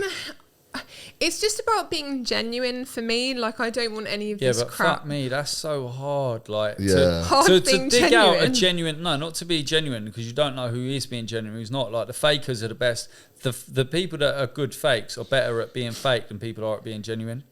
It's just about being genuine for me. Like, I don't want any of this but crap. fuck me, that's so hard. Like, Yeah. to dig out a genuine, not to be genuine, because you don't know who is being genuine, who's not. Like, the fakers are the best. The people that are good fakes are better at being fake than people are at being genuine.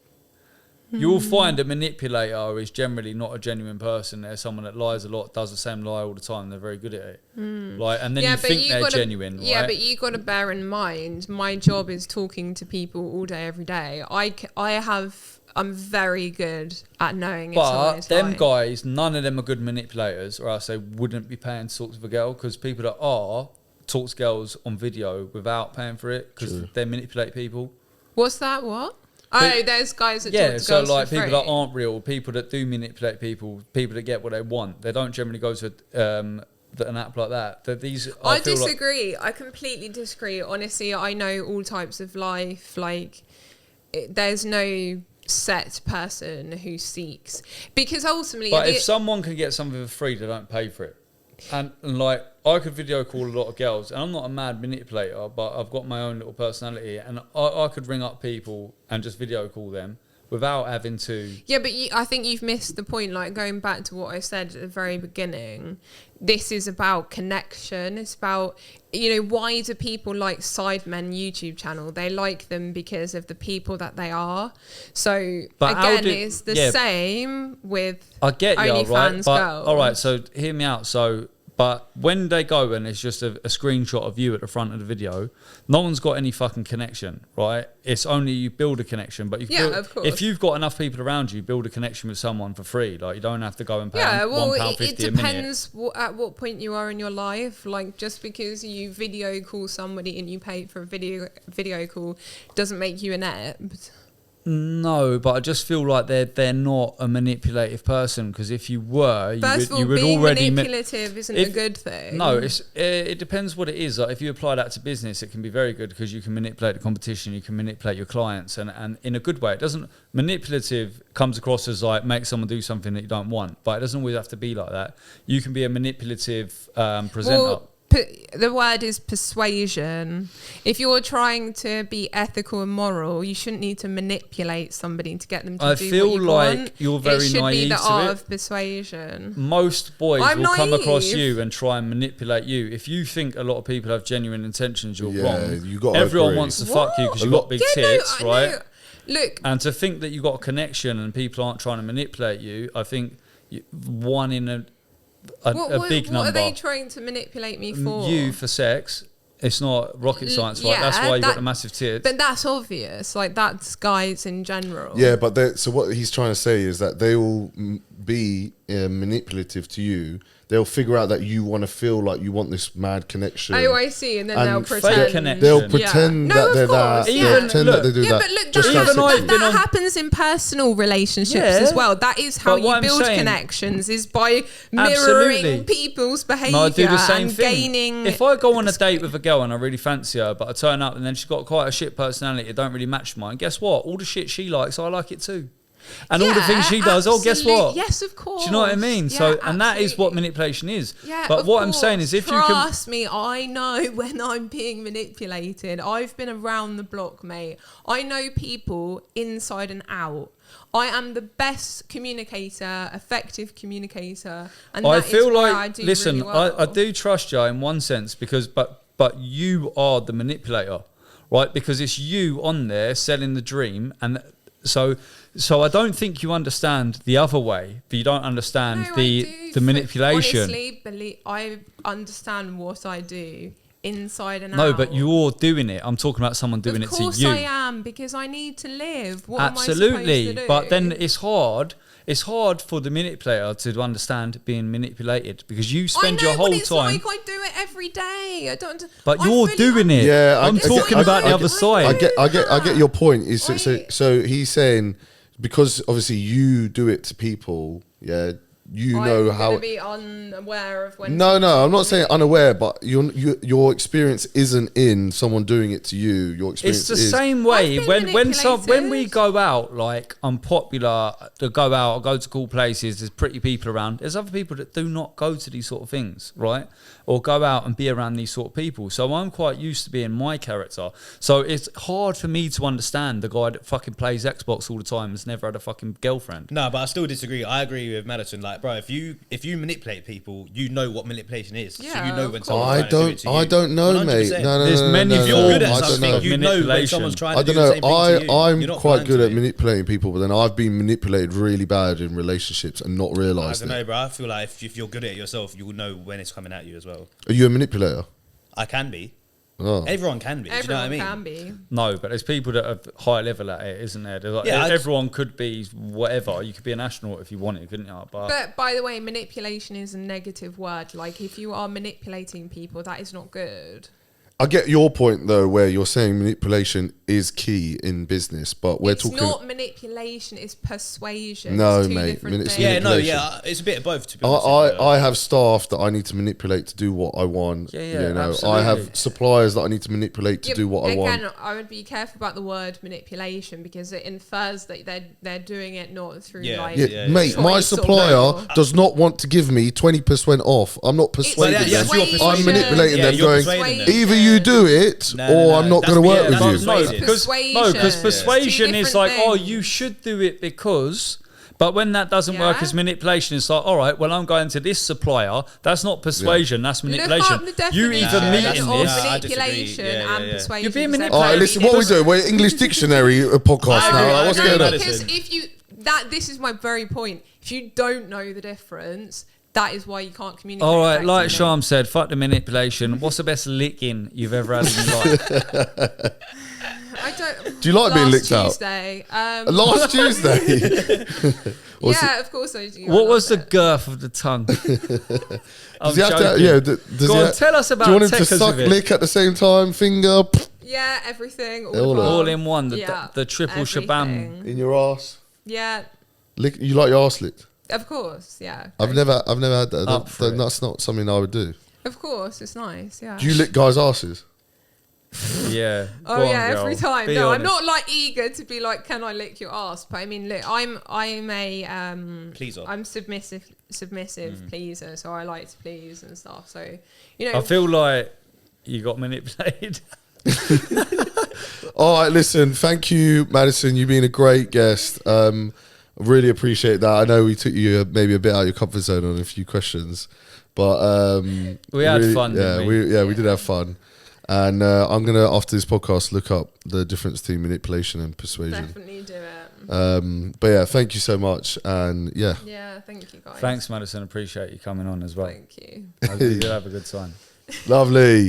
You'll find a manipulator is generally not a genuine person. They're someone that lies a lot, does the same lie all the time. They're very good at it. Like, and then you think they're genuine, right? Yeah, but you got to bear in mind, my job is talking to people all day, every day. I'm very good at knowing. But them guys, none of them are good manipulators, or else they wouldn't be paying to talk to the girl. Because people that are talk to girls on video without paying for it because they manipulate people. What's that? What? Oh, there's guys that talk to girls so like for people free. that aren't real, people that do manipulate people that get what they want. They don't generally go to an app like that. I disagree. I completely disagree. Honestly, I know all types of life. Like, there's no set person who seeks, because ultimately. But if someone can get something for free, they don't pay for it. And like, I could video call a lot of girls, and I'm not a mad manipulator, but I've got my own little personality, and I could ring up people and just video call them without having to. Yeah, but I think you've missed the point. Like, going back to what I said at the very beginning, this is about connection. It's about, why do people like Sidemen YouTube channel? They like them because of the people that they are. So but again, it's the same with I get you, right? OnlyFans But, girls. all right, so hear me out. So, but when they go and it's just a screenshot of you at the front of the video, no one's got any fucking connection, right? It's only you build a connection. But of course. If you've got enough people around you, build a connection with someone for free. Like, you don't have to go and pay £1.50 it a minute. depends at what point you are in your life. Like, just because you video call somebody and you pay for a video call doesn't make you inept. No, but I just feel like they're not a manipulative person, because if you were, you would being already manipulative isn't a good thing. No, it depends what it is. Like, if you apply that to business, it can be very good because you can manipulate the competition, you can manipulate your clients, and in a good way. It doesn't manipulative comes across as like make someone do something that you don't want, but it doesn't always have to be like that. You can be a manipulative presenter. Well, the word is persuasion. If you're trying to be ethical and moral, you shouldn't need to manipulate somebody to get them to do what you want. I feel like you're very naive to it. It should be the art of persuasion. Most boys will come across you and try and manipulate you. If you think a lot of people have genuine intentions, you're wrong. Everyone wants to fuck you because you've got big tits, right? Look. And to think that you've got a connection and people aren't trying to manipulate you, I think one in a big number. What are they trying to manipulate me for? You for sex. It's not rocket science, right? That's why you got the massive tits. But that's obvious. Like, that's guys in general. Yeah, but so what he's trying to say is that they will be manipulative to you. They'll figure out that you want to feel like you want this mad connection. Oh, I see. And then they'll pretend. Fake connection. They'll pretend that they're that. They'll pretend that they do that. But look, that happens in personal relationships as well. That is how you build connections, is by mirroring people's behaviour. No, I do the same and thing. Gaining. If I go on a date with a girl and I really fancy her, but I turn up and then she's got quite a shit personality, it don't really match mine, guess what? All the shit she likes, I like it too. And all the things she does, guess what? Yes, of course. Do you know what I mean? So, and that is what manipulation is. Yeah, but what I'm saying is, if you can trust me, I know when I'm being manipulated. I've been around the block, mate. I know people inside and out. I am the best communicator, effective communicator, and I feel like I do really well. I do trust you in one sense because, but you are the manipulator, right? Because it's you on there selling the dream, and so I don't think you understand the other way, but you don't understand the manipulation. Honestly, I understand what I do inside and out. No, but you're doing it. I'm talking about someone doing it to you. Of course I am, because I need to live. What Absolutely. am I supposed to do? But then it's hard. It's hard for the manipulator to understand being manipulated, because you spend your whole it's time. like I do it every day. I don't. But you're doing it. Yeah, I'm talking about the other side. I get your point. Is Wait. so he's saying, because obviously you do it to people, yeah, you know how. I'm be unaware of when. No, I'm not saying unaware, but your experience isn't in someone doing it to you. Your experience It's the is same way I've been when we manipulated. go out, like I'm popular to go out, I go to cool places, there's pretty people around. There's other people that do not go to these sort of things, right? Or go out and be around these sort of people. So I'm quite used to being my character. So it's hard for me to understand the guy that fucking plays Xbox all the time and has never had a fucking girlfriend. No, but I still disagree. I agree with Maddison. Like, bro, if you manipulate people, you know what manipulation is. So Yeah, you know of when course. someone's I trying to do it to you. don't know, 100%. mate. No, There's many no, If you're no, good at I don't something, know. you know when Manipulation. someone's trying I to don't do the know. same thing to you. I'm You're not quite blind good to at it. manipulating people, but then I've been manipulated really bad in relationships and not I realised don't it. know, bro. I feel like if you're good at it yourself, you will know when it's coming at you as well. Are you a manipulator? I can be. Oh. Everyone can be. Do you know what I Everyone mean? can be. No, but there's people that are high level at it, isn't there? There's like, Yeah, everyone could be whatever. You could be an astronaut if you wanted, couldn't you? But by the way, manipulation is a negative word. Like, if you are manipulating people, that is not good. I get your point though, where you're saying manipulation is key in business, but we're It's talking. not manipulation, it's persuasion. No, It's two mate, different it's things. Yeah, no, manipulation. yeah. It's a bit of both, to be honest. I have staff that I need to manipulate to do what I want. Yeah, you know, absolutely. I have suppliers that I need to manipulate to Yeah, do what I want. Again, I would be careful about the word manipulation, because it infers that they're doing it not through Yeah. like. Yeah, mate, choice my or supplier will. does not want to give me 20% off. I'm not persuading yeah, them. it's your persuasion. I'm manipulating Yeah, them, you're going, persuading them. either you do it No, or no, I'm not that's going to work yeah, with that's you. what- It's persuasion. Because persuasion Two is like, different oh, things. you should do it because. But when that doesn't work Yeah. as manipulation, it's like, all right, well, I'm going to this supplier. That's not persuasion. That's Look manipulation. up the You definition either meet of in Nah, this. I disagree. manipulation Yeah, and yeah. persuasion. You're being because they're manipulated. All right, very listen, what are we different. doing? We're English dictionary podcast I now. agree, Like, what's I agree, going on? Maddison. Because if you this is my very point. If you don't know the difference, that is why you can't communicate. All right, like effectively. Sham said, fuck the manipulation. What's the best licking you've ever had in your life? I don't. Do you like being Last licked out? Tuesday, Last Tuesday. yeah, of course I do. What was the girth of the tongue? Does I'm he have to? joking. Yeah. Does Go he on, have- tell us about Do you want him to techers suck, of it. lick at the same time, finger Yeah, everything. All, All above. All in one, the Yeah, triple shabam. everything. in your ass? Yeah, Lick? You like your ass licked? of course. Yeah, I've never had that. Up for it. That's not something I would do. Of course, it's nice. Yeah. Do you lick guys' asses? Yeah. Oh Go on, yeah, girl. every time. Be No, I'm honest. not like eager to be like, can I lick your ass? But I mean, look, I'm a Pleaser. I'm submissive pleaser, so I like to please and stuff. So you know, I feel like you got manipulated. All right, listen. Thank you, Maddison. You've been a great guest. Really appreciate that. I know we took you maybe a bit out of your comfort zone on a few questions, but We had fun, Yeah, didn't we? we did have fun. And I'm gonna, after this podcast, look up the difference between manipulation and persuasion. definitely do it. But yeah, thank you so much. And yeah, Yeah, thank you guys. Thanks, Madison. Appreciate you coming on as well. Thank you. I hope you did have a good time. lovely.